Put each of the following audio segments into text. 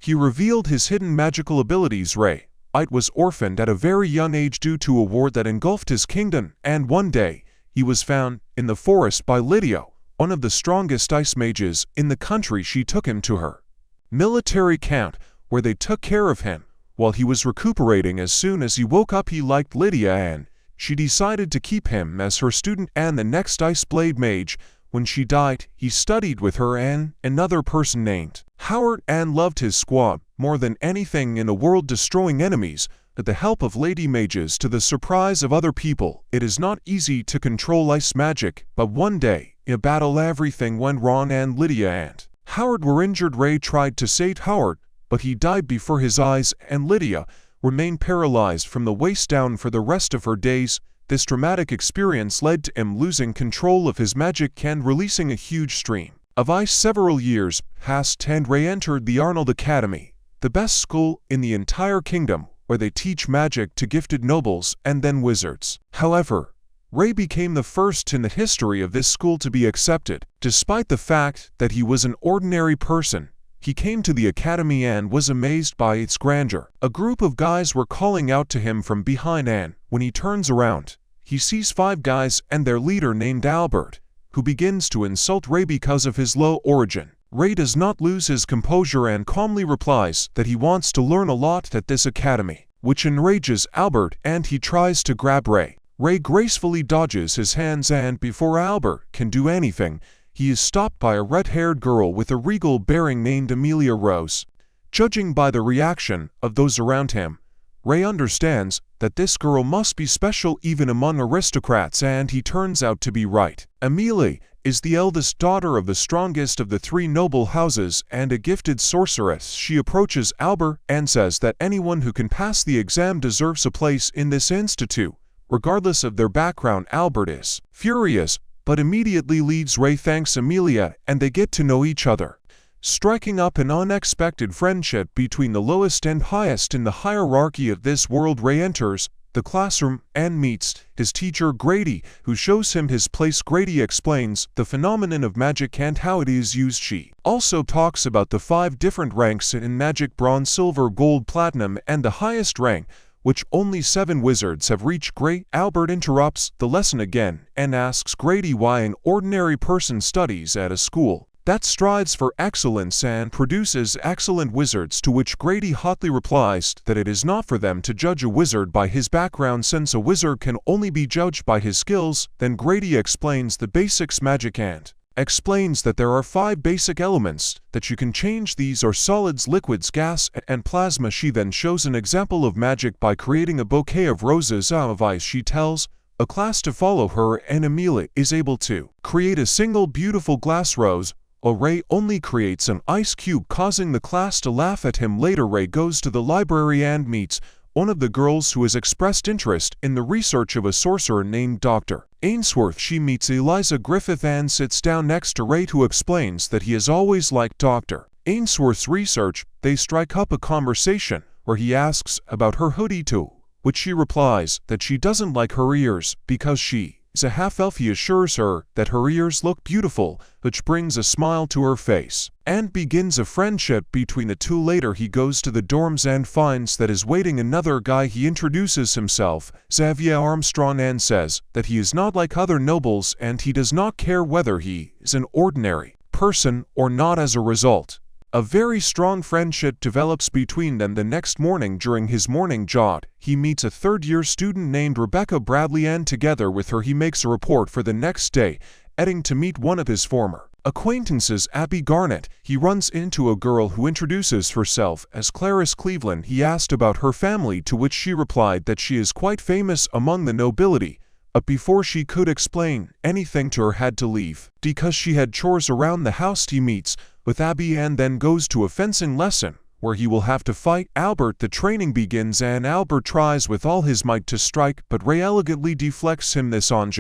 He revealed his hidden magical abilities. Ray was orphaned at a very young age due to a war that engulfed his kingdom, and one day, he was found in the forest by Lydia, one of the strongest ice mages in the country. She took him to her military camp, where they took care of him while he was recuperating. As soon as he woke up, he liked Lydia and she decided to keep him as her student and the next Ice Blade mage. When she died, he studied with her and another person named Howard and loved his squad more than anything in the world, destroying enemies with the help of lady mages to the surprise of other people. It is not easy to control ice magic, but one day, in a battle, everything went wrong and Lydia and Howard were injured. Ray tried to save Howard, but he died before his eyes, and Lydia remained paralyzed from the waist down for the rest of her days. This traumatic experience led to him losing control of his magic and releasing a huge stream of ice. Several years passed and Ray entered the Arnold Academy, the best school in the entire kingdom, where they teach magic to gifted nobles and then wizards. However, Ray became the first in the history of this school to be accepted. Despite the fact that he was an ordinary person, he came to the academy and was amazed by its grandeur. A group of guys were calling out to him from behind, and when he turns around, he sees 5 guys and their leader named Albert, who begins to insult Ray because of his low origin. Ray does not lose his composure and calmly replies that he wants to learn a lot at this academy, which enrages Albert and he tries to grab Ray. Ray gracefully dodges his hands, and before Albert can do anything, he is stopped by a red-haired girl with a regal bearing named Amelia Rose. Judging by the reaction of those around him, Ray understands that this girl must be special even among aristocrats, and he turns out to be right. Amelia is the eldest daughter of the strongest of the 3 noble houses and a gifted sorceress. She approaches Albert and says that anyone who can pass the exam deserves a place in this institute, regardless of their background. Albert is furious, but immediately leaves Ray. Thanks Amelia, and they get to know each other, striking up an unexpected friendship between the lowest and highest in the hierarchy of this world. Ray enters the classroom and meets his teacher Grady, who shows him his place. Grady explains the phenomenon of magic and how it is used. She also talks about the 5 different ranks in magic: bronze, silver, gold, platinum, and the highest rank, which only 7 wizards have reached. Albert interrupts the lesson again and asks Grady why an ordinary person studies at a school that strives for excellence and produces excellent wizards, to which Grady hotly replies that it is not for them to judge a wizard by his background, since a wizard can only be judged by his skills. Then Grady explains the basics magic and explains that there are 5 basic elements that you can change. These are solids, liquids, gas, and plasma. She then shows an example of magic by creating a bouquet of roses out of ice. She tells a class to follow her, and Amelia is able to create a single beautiful glass rose, while Ray only creates an ice cube, causing the class to laugh at him. Later, Ray goes to the library and meets one of the girls who has expressed interest in the research of a sorcerer named Dr. Ainsworth. She meets Eliza Griffith and sits down next to Ray, who explains that he has always liked Dr. Ainsworth's research. They strike up a conversation where he asks about her hoodie, to which she replies that she doesn't like her ears because she is a half-elf. He assures her that her ears look beautiful, which brings a smile to her face, and begins a friendship between the two. Later, he goes to the dorms and finds that is waiting another guy. He introduces himself, Xavier Armstrong, and says that he is not like other nobles and he does not care whether he is an ordinary person or not. As a result, a very strong friendship develops between them. The next morning, during his morning jog, he meets a third-year student named Rebecca Bradley, and together with her he makes a report for the next day, heading to meet one of his former acquaintances, Abby Garnett. He runs into a girl who introduces herself as Clarice Cleveland. He asked about her family, to which she replied that she is quite famous among the nobility, but before she could explain anything to her, had to leave because she had chores around the house. He meets with Abby and then goes to a fencing lesson where he will have to fight Albert. The training begins and Albert tries with all his might to strike, but Ray elegantly deflects him this on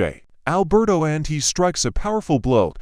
Alberto, and he strikes a powerful blow.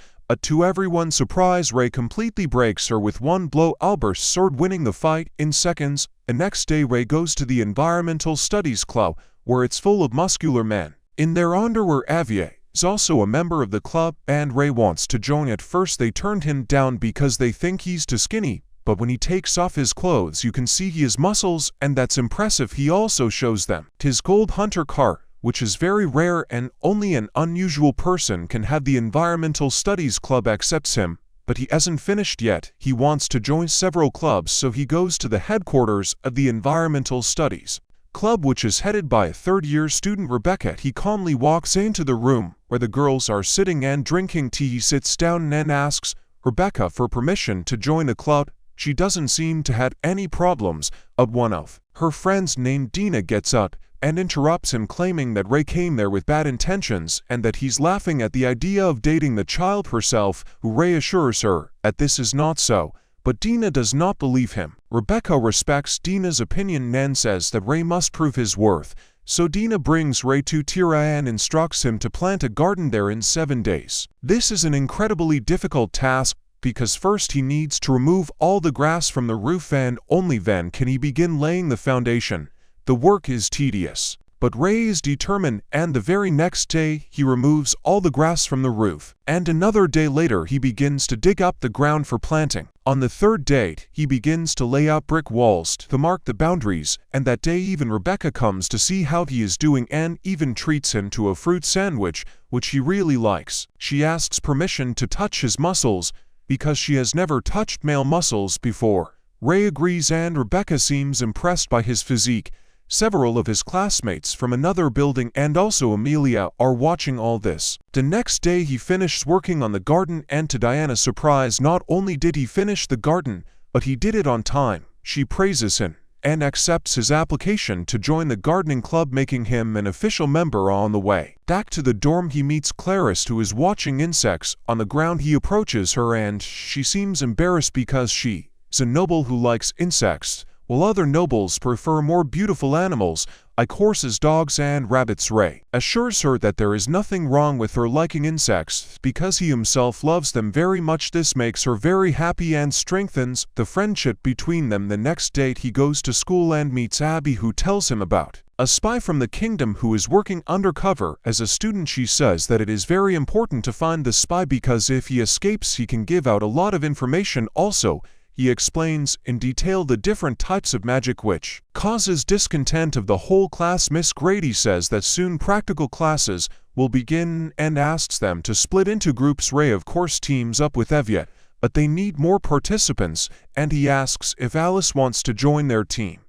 To everyone's surprise, Ray completely breaks her with one blow, Albert's sword winning the fight in seconds. The next day, Ray goes to the Environmental Studies Club, where it's full of muscular men in their underwear. Avier is also a member of the club, and Ray wants to join. At first they turned him down because they think he's too skinny, but when he takes off his clothes you can see he has muscles, and that's impressive. He also shows them his gold hunter car, which is very rare and only an unusual person can have. The Environmental Studies Club accepts him, but he hasn't finished yet. He wants to join several clubs, so he goes to the headquarters of the Environmental Studies Club, which is headed by a third-year student, Rebecca. He calmly walks into the room where the girls are sitting and drinking tea. He sits down and asks Rebecca for permission to join the club. She doesn't seem to have any problems. One of her friends named Dina gets up and interrupts him, claiming that Ray came there with bad intentions and that he's laughing at the idea of dating the child herself, who Ray assures her that this is not so. But Dina does not believe him. Rebecca respects Dina's opinion and says that Ray must prove his worth. So Dina brings Ray to Tira and instructs him to plant a garden there in 7 days. This is an incredibly difficult task because first he needs to remove all the grass from the roof, and only then can he begin laying the foundation. The work is tedious, but Ray is determined, and the very next day he removes all the grass from the roof, and another day later he begins to dig up the ground for planting. On the third day, he begins to lay out brick walls to mark the boundaries, and that day even Rebecca comes to see how he is doing and even treats him to a fruit sandwich, which he really likes. She asks permission to touch his muscles, because she has never touched male muscles before. Ray agrees, and Rebecca seems impressed by his physique. Several of his classmates from another building and also Amelia are watching all this. The next day he finishes working on the garden, and to Diana's surprise, not only did he finish the garden, but he did it on time. She praises him and accepts his application to join the gardening club, making him an official member. On the way back to the dorm he meets Clarice, who is watching insects on the ground. He approaches her and she seems embarrassed because she is a noble who likes insects, while other nobles prefer more beautiful animals like horses, dogs, and rabbits. Ray assures her that there is nothing wrong with her liking insects because he himself loves them very much. This makes her very happy and strengthens the friendship between them. The next day he goes to school and meets Abby, who tells him about a spy from the kingdom who is working undercover as a student. She says that it is very important to find the spy because if he escapes he can give out a lot of information. Also, he explains in detail the different types of magic, which causes discontent of the whole class. Miss Grady says that soon practical classes will begin and asks them to split into groups. Ray of course teams up with Evia, but they need more participants, and he asks if Alice wants to join their team.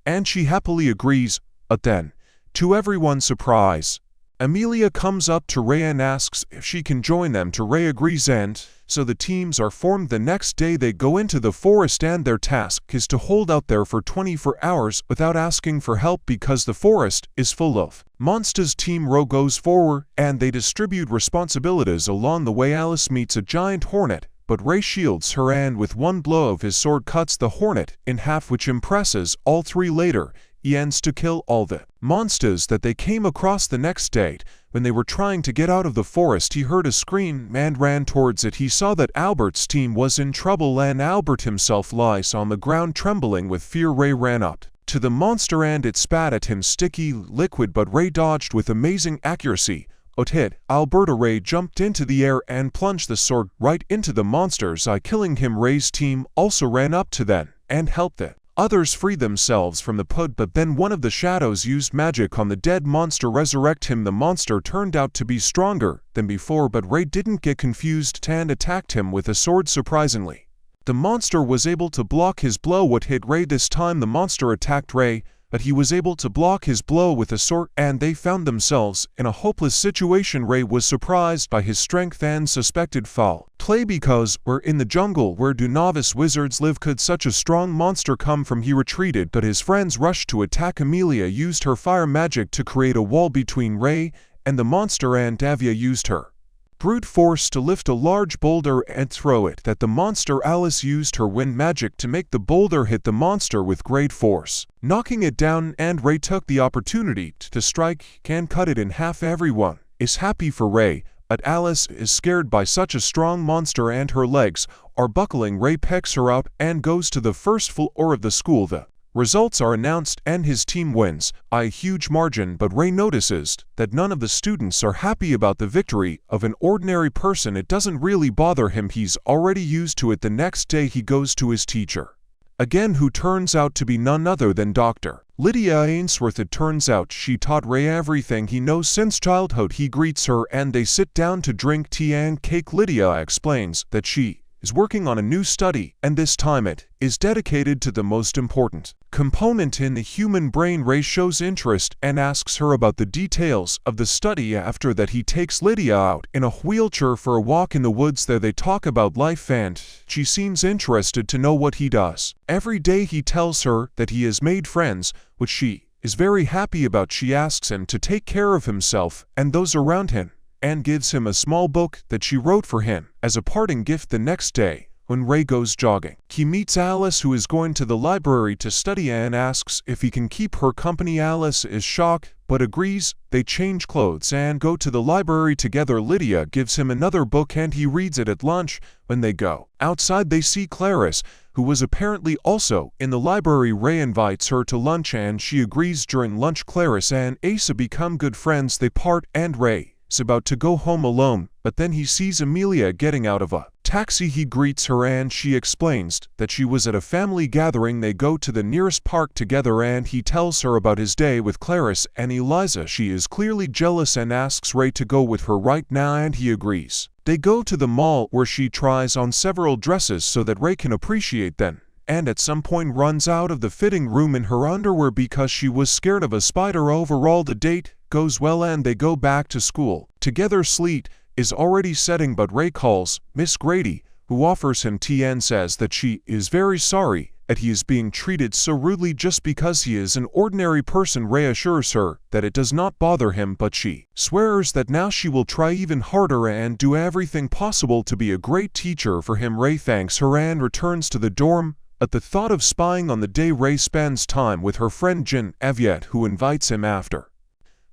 And she happily agrees, but then, to everyone's surprise, Amelia comes up to Ray and asks if she can join them. Ray agrees, and so the teams are formed. The next day they go into the forest, and their task is to hold out there for 24 hours without asking for help because the forest is full of monsters. Team Row goes forward and they distribute responsibilities. Along the way Alice meets a giant hornet, but Ray shields her and with one blow of his sword cuts the hornet in half, which impresses all three. Later he ends to kill all the monsters that they came across. The next day, when they were trying to get out of the forest, he heard a scream and ran towards it. He saw that Albert's team was in trouble, and Albert himself lies on the ground trembling with fear. Ray ran up to the monster and it spat at him sticky liquid, but Ray dodged with amazing accuracy. It hit Alberta. Ray jumped into the air and plunged the sword right into the monster's eye, killing him. Ray's team also ran up to them and helped the others free themselves from the pit, but then one of the shadows used magic on the dead monster resurrect him. The monster turned out to be stronger than before, but Ray didn't get confused and attacked him with a sword. Surprisingly, the monster was able to block his blow. What hit Ray this time? The monster attacked Ray, but he was able to block his blow with a sword, and they found themselves in a hopeless situation. Ray was surprised by his strength and suspected foul play because we're in the jungle. Where do novice wizards live? Could such a strong monster come from? He retreated, but his friends rushed to attack. Amelia used her fire magic to create a wall between Ray and the monster, and Davia used her brute force to lift a large boulder and throw it at the monster. Alice used her wind magic to make the boulder hit the monster with great force, knocking it down, and Ray took the opportunity to strike and cut it in half. Everyone is happy for Ray, but Alice is scared by such a strong monster and her legs are buckling. Ray picks her up and goes to the first floor of the school. The results are announced and his team wins by a huge margin, but Ray notices that none of the students are happy about the victory of an ordinary person. It doesn't really bother him, he's already used to it. The next day he goes to his teacher again, who turns out to be none other than Dr. Lydia Ainsworth. It turns out she taught Ray everything he knows since childhood. He greets her and they sit down to drink tea and cake. Lydia explains that she is working on a new study, and this time it is dedicated to the most important component in the human brain. Ray shows interest and asks her about the details of the study. After that, he takes Lydia out in a wheelchair for a walk in the woods. There they talk about life and she seems interested to know what he does. Every day he tells her that he has made friends, which she is very happy about. She asks him to take care of himself and those around him, and gives him a small book that she wrote for him as a parting gift. The next day, when Ray goes jogging, he meets Alice, who is going to the library to study, and asks if he can keep her company. Alice is shocked, but agrees. They change clothes and go to the library together. Lydia gives him another book and he reads it at lunch. When they go outside, they see Clarice, who was apparently also in the library. Ray invites her to lunch and she agrees. During lunch, Clarice and Asa become good friends. They part and Ray is about to go home alone, but then he sees Amelia getting out of a taxi. He greets her and she explains that she was at a family gathering. They go to the nearest park together and he tells her about his day with Clarice and Eliza. She is clearly jealous and asks Ray to go with her right now, and he agrees. They go to the mall where she tries on several dresses so that Ray can appreciate them, and at some point runs out of the fitting room in her underwear because she was scared of a spider. Overall, the date goes well and they go back to school together. Sleet is already setting, but Ray calls Miss Grady, who offers him tea and says that she is very sorry that he is being treated so rudely just because he is an ordinary person. Ray assures her that it does not bother him, but she swears that now she will try even harder and do everything possible to be a great teacher for him. Ray thanks her and returns to the dorm. At the thought of spying on the day, Ray spends time with her friend Genevieve, who invites him after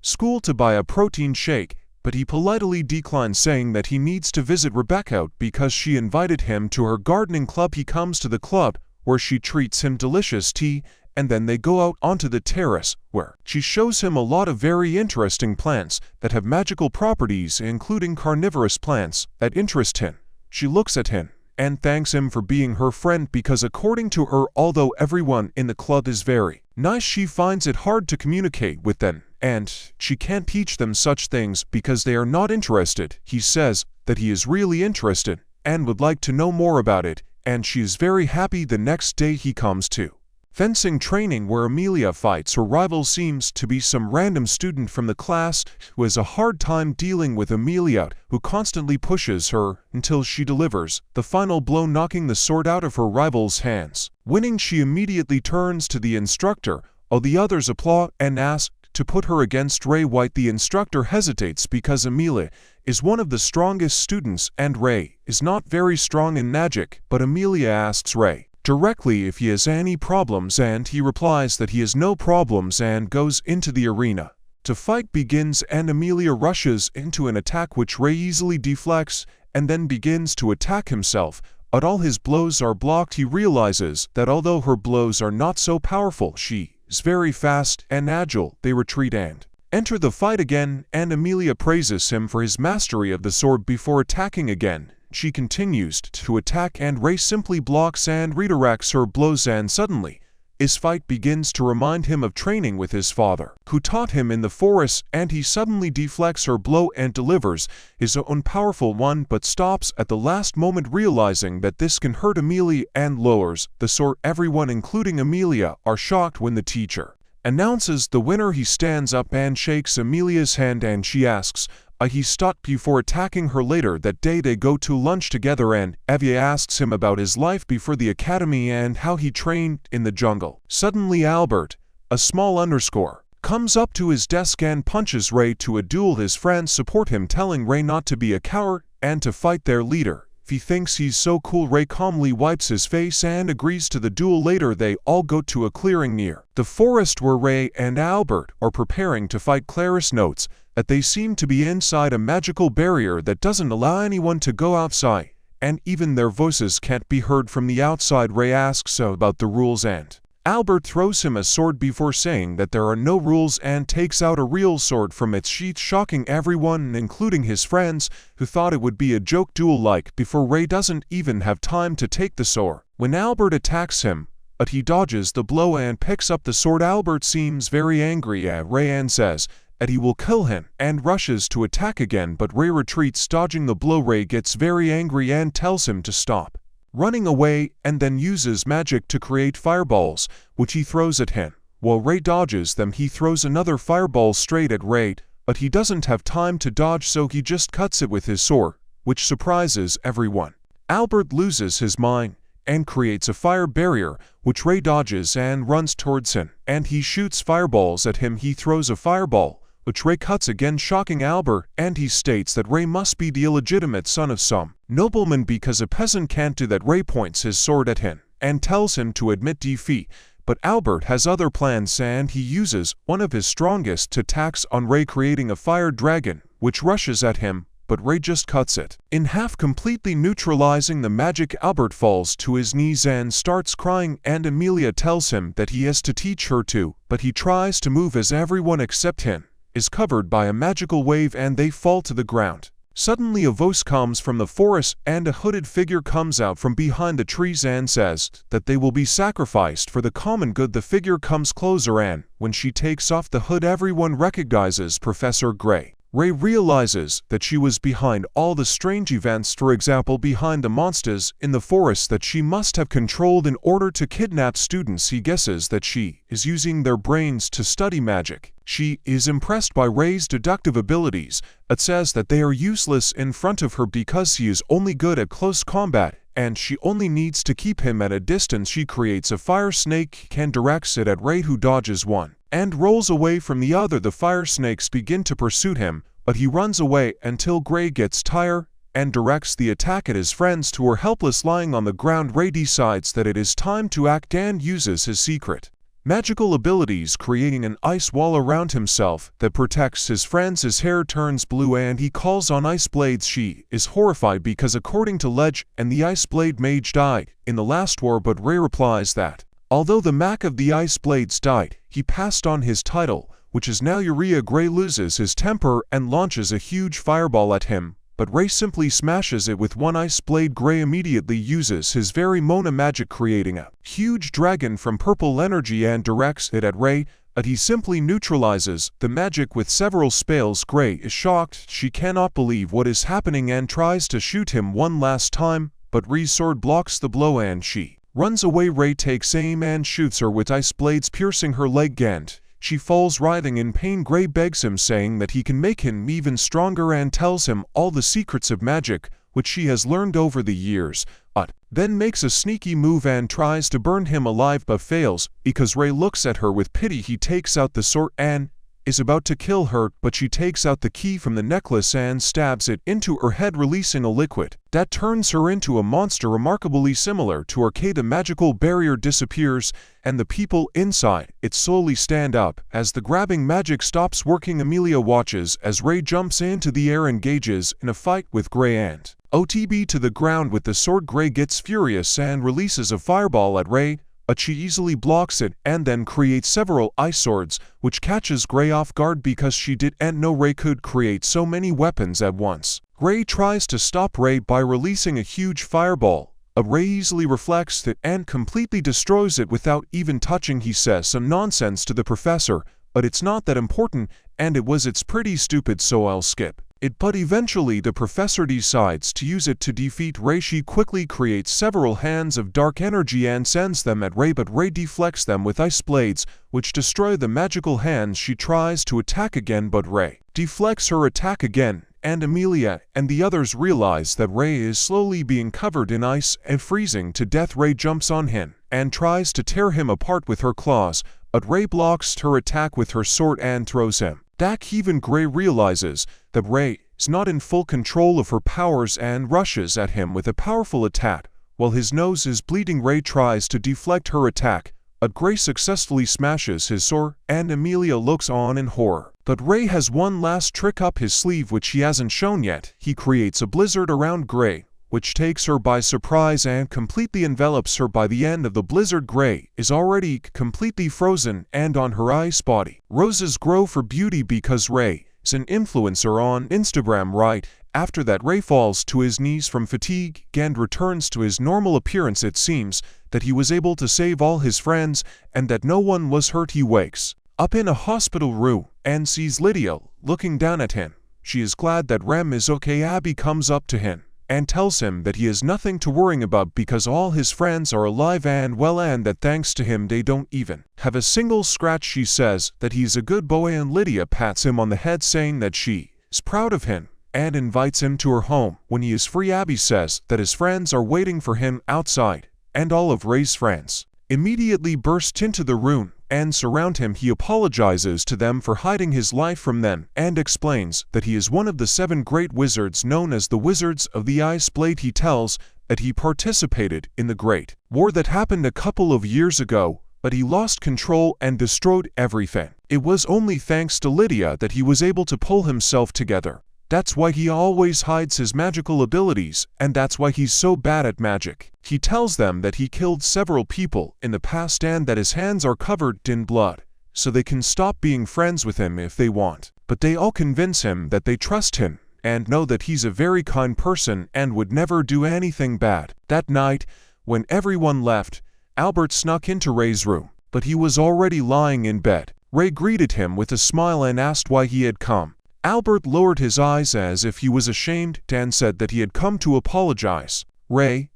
school to buy a protein shake, but he politely declines, saying that he needs to visit Rebecca because she invited him to her gardening club. He comes to the club, where she treats him delicious tea, and then they go out onto the terrace, where she shows him a lot of very interesting plants that have magical properties, including carnivorous plants that interest him. She looks at him and thanks him for being her friend because, according to her, although everyone in the club is very nice, she finds it hard to communicate with them, and she can't teach them such things because they are not interested. He says that he is really interested and would like to know more about it, and she is very happy. The next day he comes to fencing training, where Amelia fights her rival. Seems to be some random student from the class who has a hard time dealing with Amelia, who constantly pushes her until she delivers the final blow, knocking the sword out of her rival's hands. Winning, she immediately turns to the instructor. All the others applaud and ask to put her against Ray White. The instructor hesitates because Amelia is one of the strongest students and Ray is not very strong in magic, but Amelia asks Ray directly if he has any problems, and he replies that he has no problems and goes into the arena. The fight begins and Amelia rushes into an attack which Ray easily deflects and then begins to attack himself, but all his blows are blocked. He realizes that although her blows are not so powerful, she is very fast and agile. They retreat and enter the fight again, and Amelia praises him for his mastery of the sword before attacking again. She continues to attack and Ray simply blocks and redirects her blows, and suddenly his fight begins to remind him of training with his father, who taught him in the forest, and he suddenly deflects her blow and delivers his own powerful one, but stops at the last moment, realizing that this can hurt Amelia, and lowers the sword. Everyone, including Amelia, are shocked when the teacher announces the winner. He stands up and shakes Amelia's hand, and she asks he stopped before attacking her. Later that day they go to lunch together, and Evie asks him about his life before the academy and how he trained in the jungle. Suddenly Albert, a small underscore, comes up to his desk and punches Ray to a duel. His friends support him, telling Ray not to be a coward and to fight their leader. He thinks he's so cool. Ray calmly wipes his face and agrees to the duel. Later they all go to a clearing near the forest where Ray and Albert are preparing to fight. Clarice notes that they seem to be inside a magical barrier that doesn't allow anyone to go outside, and even their voices can't be heard from the outside. Ray asks about the rules, and Albert throws him a sword before saying that there are no rules, and takes out a real sword from its sheath, shocking everyone, including his friends, who thought it would be a joke duel before Ray doesn't even have time to take the sword. When Albert attacks him, but he dodges the blow and picks up the sword. Albert seems very angry at Ray and says that he will kill him and rushes to attack again, but Ray retreats, dodging the blow. Ray gets very angry and tells him to stop running away and then uses magic to create fireballs, which he throws at him. While Ray dodges them, he throws another fireball straight at Ray, but he doesn't have time to dodge, so he just cuts it with his sword, which surprises everyone. Albert loses his mind and creates a fire barrier, which Ray dodges and runs towards him, and he shoots fireballs at him. He throws a fireball, which Ray cuts again, shocking Albert, and he states that Ray must be the illegitimate son of some nobleman because a peasant can't do that. Ray points his sword at him and tells him to admit defeat, but Albert has other plans and he uses one of his strongest attacks on Ray, creating a fire dragon, which rushes at him, but Ray just cuts it in half, completely neutralizing the magic. Albert falls to his knees and starts crying, and Amelia tells him that he has to teach her to, but he tries to move as everyone except him is covered by a magical wave and they fall to the ground. Suddenly a voice comes from the forest and a hooded figure comes out from behind the trees and says that they will be sacrificed for the common good. The figure comes closer and when she takes off the hood, everyone recognizes Professor Gray. Ray realizes that she was behind all the strange events, for example behind the monsters in the forest that she must have controlled in order to kidnap students. He guesses that she is using their brains to study magic. She is impressed by Ray's deductive abilities, but says that they are useless in front of her because he is only good at close combat and she only needs to keep him at a distance. She creates a fire snake and directs it at Ray, who dodges one and rolls away from the other. The fire snakes begin to pursue him, but he runs away until Ray gets tired and directs the attack at his friends who are helpless lying on the ground. Ray decides that it is time to act and uses his secret magical abilities, creating an ice wall around himself that protects his friends. His hair turns blue and he calls on Ice Blades. She is horrified because according to legend, the Ice Blade Mage died in the last war, but Ray replies that although the Mac of the Ice Blades died, he passed on his title, which is now Uriah. Gray loses his temper and launches a huge fireball at him, but Ray simply smashes it with one ice blade. Gray immediately uses his very Mona magic, creating a huge dragon from purple energy and directs it at Ray, but he simply neutralizes the magic with several spells. Gray is shocked. She cannot believe what is happening and tries to shoot him one last time, but Ray's sword blocks the blow and she runs away. Ray takes aim and shoots her with ice blades, piercing her leg and she falls writhing in pain. Gray begs him, saying that he can make him even stronger and tells him all the secrets of magic which she has learned over the years, but then makes a sneaky move and tries to burn him alive but fails because Ray looks at her with pity. He takes out the sword and is about to kill her, but she takes out the key from the necklace and stabs it into her head, releasing a liquid that turns her into a monster remarkably similar to Arcade. The magical barrier disappears and the people inside it slowly stand up as the grabbing magic stops working. Amelia watches as Ray jumps into the air, engages in a fight with Gray and OTB to the ground with the sword. Gray gets furious and releases a fireball at Ray, but she easily blocks it and then creates several ice swords, which catches Gray off guard because she didn't know Ray could create so many weapons at once. Gray tries to stop Ray by releasing a huge fireball, but Ray easily reflects it and completely destroys it without even touching. He says some nonsense to the professor, but it's not that important and it's pretty stupid, so I'll skip it. But eventually the professor decides to use it to defeat Ray. She quickly creates several hands of dark energy and sends them at Ray, but Ray deflects them with ice blades, which destroy the magical hands. She tries to attack again, but Ray deflects her attack again, and Amelia and the others realize that Ray is slowly being covered in ice and freezing to death. Ray jumps on him and tries to tear him apart with her claws, but Ray blocks her attack with her sword and throws him back. Even Gray realizes that Ray is not in full control of her powers and rushes at him with a powerful attack. While his nose is bleeding, Ray tries to deflect her attack, but Gray successfully smashes his sword and Amelia looks on in horror. But Ray has one last trick up his sleeve which he hasn't shown yet. He creates a blizzard around Gray, which takes her by surprise and completely envelops her. By the end of the blizzard, Gray is already completely frozen and on her ice body. Roses grow for beauty because Ray is an influencer on Instagram right After that, Ray falls to his knees from fatigue and returns to his normal appearance. It seems that he was able to save all his friends and that no one was hurt. He wakes up in a hospital room and sees Lydia looking down at him. She is glad that Rem is okay. Abby comes up to him and tells him that he has nothing to worry about because all his friends are alive and well, and that thanks to him they don't even have a single scratch. She says that he's a good boy, and Lydia pats him on the head saying that she is proud of him and invites him to her home when he is free. Abby says that his friends are waiting for him outside, and all of Ray's friends immediately burst into the room and surround him. He apologizes to them for hiding his life from them and explains that he is one of the 7 great wizards known as the Wizards of the Ice Blade. He tells that he participated in the Great War that happened a couple of years ago, but he lost control and destroyed everything. It was only thanks to Lydia that he was able to pull himself together. That's why he always hides his magical abilities, and that's why he's so bad at magic. He tells them that he killed several people in the past and that his hands are covered in blood, so they can stop being friends with him if they want. But they all convince him that they trust him and know that he's a very kind person and would never do anything bad. That night, when everyone left, Albert snuck into Ray's room, but he was already lying in bed. Ray greeted him with a smile and asked why he had come. Albert lowered his eyes as if he was ashamed and said that he had come to apologize. Ray,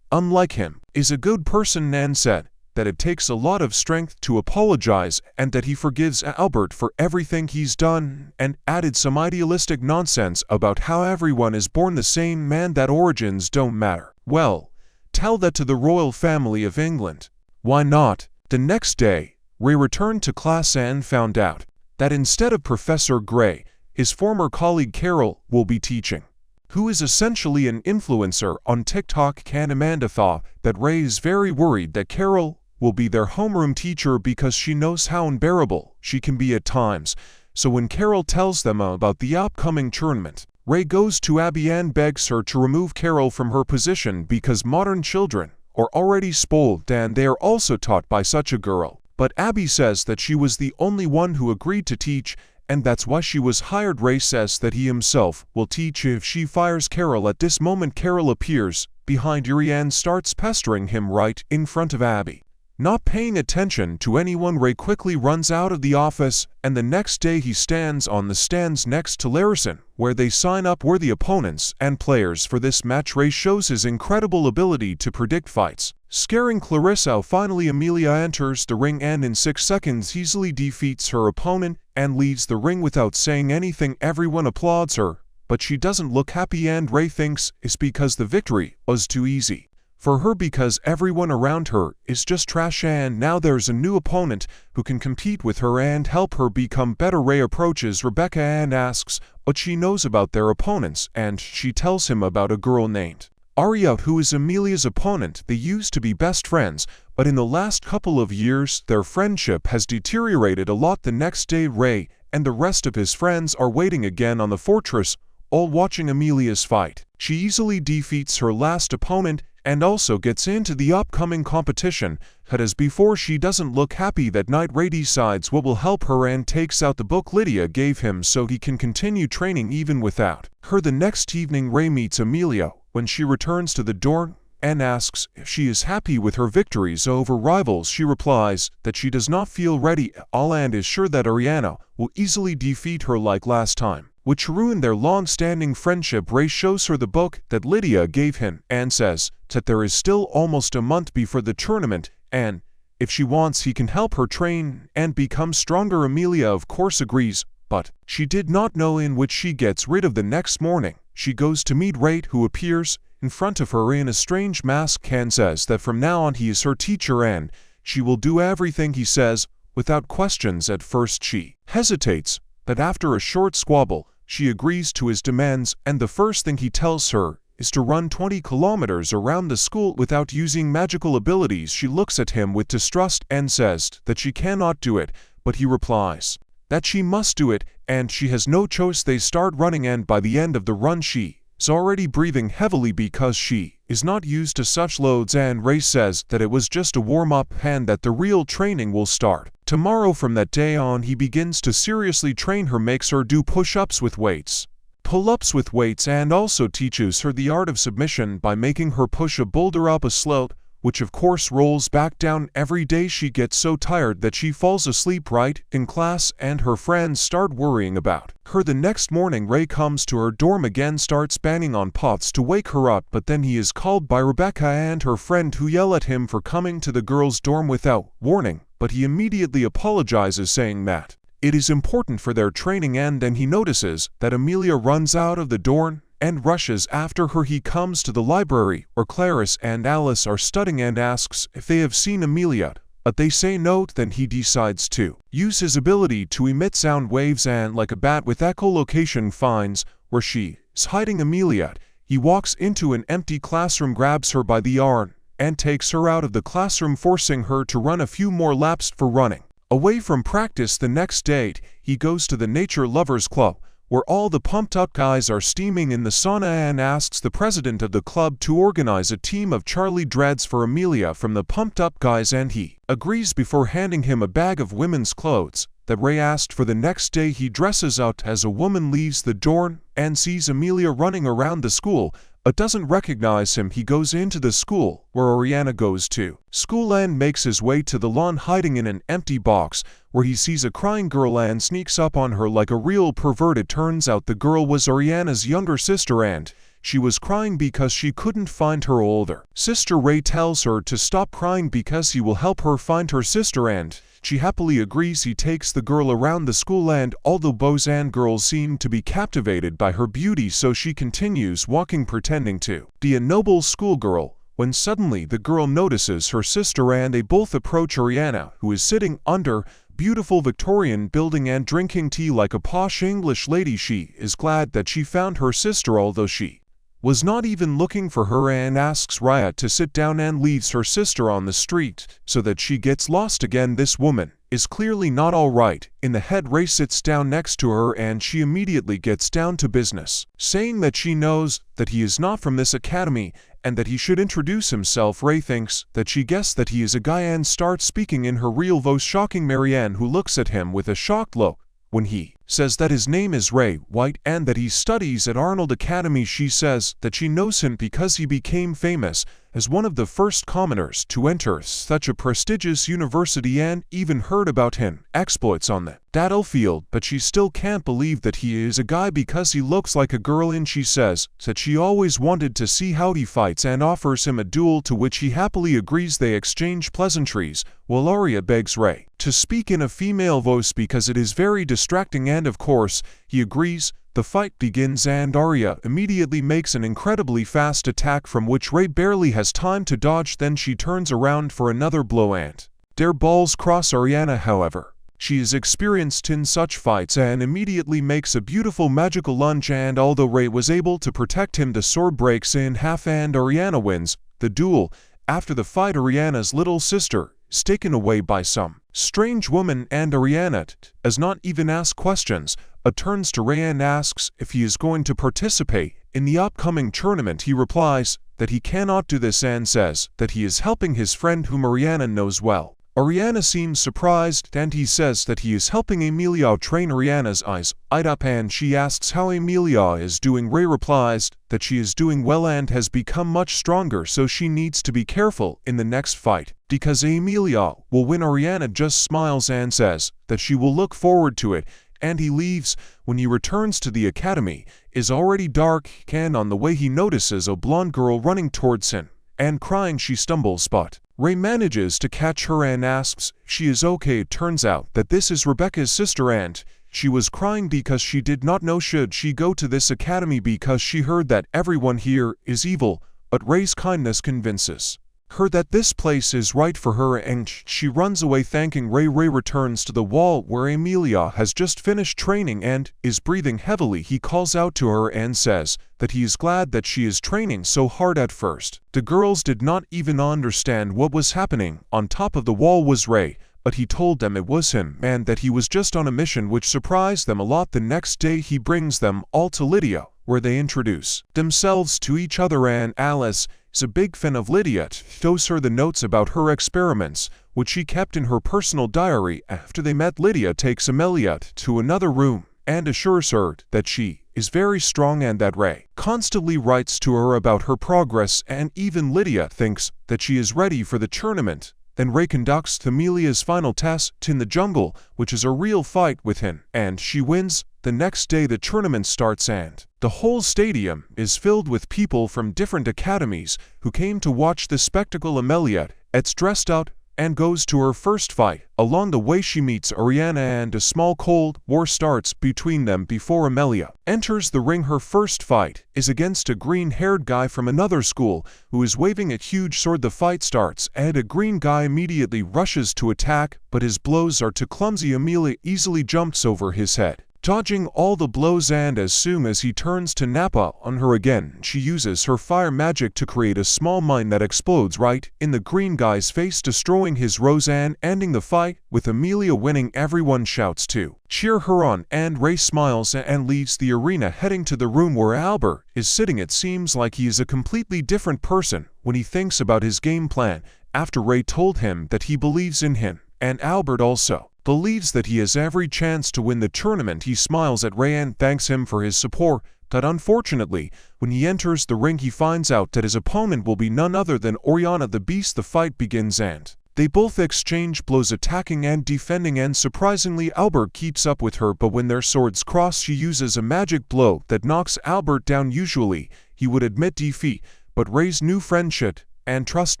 unlike him, is a good person and said that it takes a lot of strength to apologize and that he forgives Albert for everything he's done, and added some idealistic nonsense about how everyone is born the same and that origins don't matter. Well, tell that to the royal family of England. Why not? The next day, Ray returned to class and found out that instead of Professor Gray, his former colleague Carol will be teaching, who is essentially an influencer on TikTok. And Amanda thought that Ray is very worried that Carol will be their homeroom teacher because she knows how unbearable she can be at times. So when Carol tells them about the upcoming tournament, Ray goes to Abby and begs her to remove Carol from her position because modern children are already spoiled and they are also taught by such a girl. But Abby says that she was the only one who agreed to teach, and that's why she was hired. Ray says that he himself will teach if she fires Carol. At this moment, Carol appears behind Yuri and starts pestering him right in front of Abby. Not paying attention to anyone, Ray quickly runs out of the office, and the next day he stands on the stands next to Larison, where they sign up worthy opponents and players for this match. Ray shows his incredible ability to predict fights, scaring Clarissa. Finally, Amelia enters the ring and in 6 seconds easily defeats her opponent and leaves the ring without saying anything. Everyone applauds her, but she doesn't look happy, and Ray thinks it's because the victory was too easy for her because everyone around her is just trash, and now there's a new opponent who can compete with her and help her become better. Ray approaches Rebecca and asks what she knows about their opponents, and she tells him about a girl named Aria who is Amelia's opponent. They used to be best friends, but in the last couple of years their friendship has deteriorated a lot. The next day, Ray and the rest of his friends are waiting again on the fortress, all watching Amelia's fight. She easily defeats her last opponent and also gets into the upcoming competition, but as before she doesn't look happy that night. Ray decides what will help her and takes out the book Lydia gave him so he can continue training even without her. The next evening, Ray meets Amelia when she returns to the door and asks if she is happy with her victories over rivals. She replies that she does not feel ready at all and is sure that Ariana will easily defeat her like last time, which ruined their long-standing friendship. Ray shows her the book that Lydia gave him and says that there is still almost a month before the tournament, and if she wants he can help her train and become stronger. Amelia of course agrees, but she did not know in which she gets rid of. The next morning, she goes to meet Ray, who appears in front of her in a strange mask and says that from now on he is her teacher and she will do everything he says without questions. At first she hesitates, but after a short squabble, she agrees to his demands, and the first thing he tells her is to run 20 kilometers around the school without using magical abilities. She looks at him with distrust and says that she cannot do it, but he replies that she must do it, and she has no choice. They start running, and by the end of the run she is already breathing heavily because she is not used to such loads, and Ray says that it was just a warm-up and that the real training will start tomorrow. From that day on, he begins to seriously train her, makes her do push-ups with weights pull-ups with weights and also teaches her the art of submission by making her push a boulder up a slope, which of course rolls back down. Every day she gets so tired that she falls asleep right in class and her friends start worrying about her. The next morning Ray comes to her dorm again, starts banging on pots to wake her up, but then he is called by Rebecca and her friend who yell at him for coming to the girls' dorm without warning, but he immediately apologizes saying that it is important for their training, and then he notices that Amelia runs out of the dorm and rushes after her. He comes to the library where Clarice and Alice are studying and asks if they have seen Amelia, but they say no. Then he decides to use his ability to emit sound waves and, like a bat with echolocation, finds where she is hiding Amelia. He walks into an empty classroom, grabs her by the arm, and takes her out of the classroom, forcing her to run a few more laps for running away from practice. The next day, he goes to the Nature Lovers Club, where all the pumped-up guys are steaming in the sauna, and asks the president of the club to organize a team of Charlie dreads for Amelia from the pumped-up guys, and he agrees before handing him a bag of women's clothes that Ray asked for. The next day he dresses out as a woman, leaves the dorm, and sees Amelia running around the school, but doesn't recognize him. He goes into the school where Oriana goes to school and makes his way to the lawn, hiding in an empty box where he sees a crying girl and sneaks up on her like a real pervert. It turns out the girl was Oriana's younger sister and she was crying because she couldn't find her older sister. Ray tells her to stop crying because he will help her find her sister, and she happily agrees. He takes the girl around the school, and although boys and girls seem to be captivated by her beauty, so she continues walking pretending to be a noble schoolgirl, when suddenly the girl notices her sister and they both approach Oriana, who is sitting under beautiful Victorian building and drinking tea like a posh English lady. She is glad that she found her sister, although she was not even looking for her, and asks Raya to sit down and leaves her sister on the street so that she gets lost again. This woman is clearly not all right in the head. Ray sits down next to her and she immediately gets down to business, saying that she knows that he is not from this academy and that he should introduce himself. Ray thinks that she guessed that he is a guy and starts speaking in her real voice, shocking Marianne, who looks at him with a shocked look when he says that his name is Ray White and that he studies at Arnold Academy. She says that she knows him because he became famous as one of the first commoners to enter such a prestigious university and even heard about his exploits on the battlefield, but she still can't believe that he is a guy because he looks like a girl, and she says that she always wanted to see how he fights and offers him a duel, to which he happily agrees. They exchange pleasantries while Arya begs Ray to speak in a female voice because it is very distracting, and of course he agrees. The fight begins and Arya immediately makes an incredibly fast attack from which Ray barely has time to dodge. Then she turns around for another blow and their balls cross. Oriana, however, she is experienced in such fights and immediately makes a beautiful magical lunge, and although Ray was able to protect him, the sword breaks in half and Oriana wins the duel. After the fight, Oriana's little sister is taken away by some strange woman, and Oriana does not even ask questions, but turns to Ray and asks if he is going to participate in the upcoming tournament. He replies that he cannot do this and says that he is helping his friend whom Oriana knows well. Oriana seems surprised and he says that he is helping Amelia train. Oriana's eyes light up and she asks how Amelia is doing. Ray replies that she is doing well and has become much stronger, so she needs to be careful in the next fight because Amelia will win. Oriana just smiles and says that she will look forward to it, and he leaves. When he returns to the academy, it is already dark, and on the way he notices a blonde girl running towards him and crying. She stumbles, but Ray manages to catch her and asks if she is okay. It turns out that this is Rebecca's sister and she was crying because she did not know should she go to this academy because she heard that everyone here is evil, but Ray's kindness convinces her that this place is right for her and she runs away thanking Ray. Ray returns to the wall where Amelia has just finished training and is breathing heavily. He calls out to her and says that he is glad that she is training so hard. At first, the girls did not even understand what was happening. On top of the wall was Ray, but he told them it was him and that he was just on a mission, which surprised them a lot. The next day he brings them all to Lydia, where they introduce themselves to each other, and Alice is a big fan of Lydia, shows her the notes about her experiments, which she kept in her personal diary. After they met, Lydia takes Amelia to another room and assures her that she is very strong and that Ray constantly writes to her about her progress, and even Lydia thinks that she is ready for the tournament. Then Ray conducts Amelia's final test in the jungle, which is a real fight with him, and she wins. The next day the tournament starts and the whole stadium is filled with people from different academies who came to watch the spectacle. Amelia gets dressed out and goes to her first fight. Along the way she meets Ariana and a small cold war starts between them before Amelia enters the ring. Her first fight is against a green-haired guy from another school who is waving a huge sword. The fight starts and a green guy immediately rushes to attack, but his blows are too clumsy. Amelia easily jumps over his head, dodging all the blows, and as soon as he turns to Nappa on her again, she uses her fire magic to create a small mine that explodes right in the green guy's face, destroying his rose and ending the fight. With Amelia winning, everyone shouts to cheer her on, and Ray smiles and leaves the arena, heading to the room where Albert is sitting. It seems like he is a completely different person when he thinks about his game plan after Ray told him that he believes in him, and Albert also believes that he has every chance to win the tournament. He smiles at Ray and thanks him for his support, but unfortunately, when he enters the ring he finds out that his opponent will be none other than Oriana the Beast. The fight begins and they both exchange blows, attacking and defending, and surprisingly Albert keeps up with her, but when their swords cross she uses a magic blow that knocks Albert down. Usually, he would admit defeat, but Ray's new friendship and trust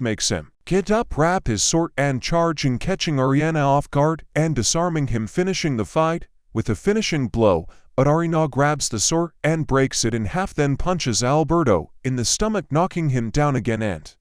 makes him get up, wrap his sword, and charge in, catching Oriana off guard and disarming him, finishing the fight with a finishing blow. But Oriana grabs the sword and breaks it in half, then punches Alberto in the stomach, knocking him down again and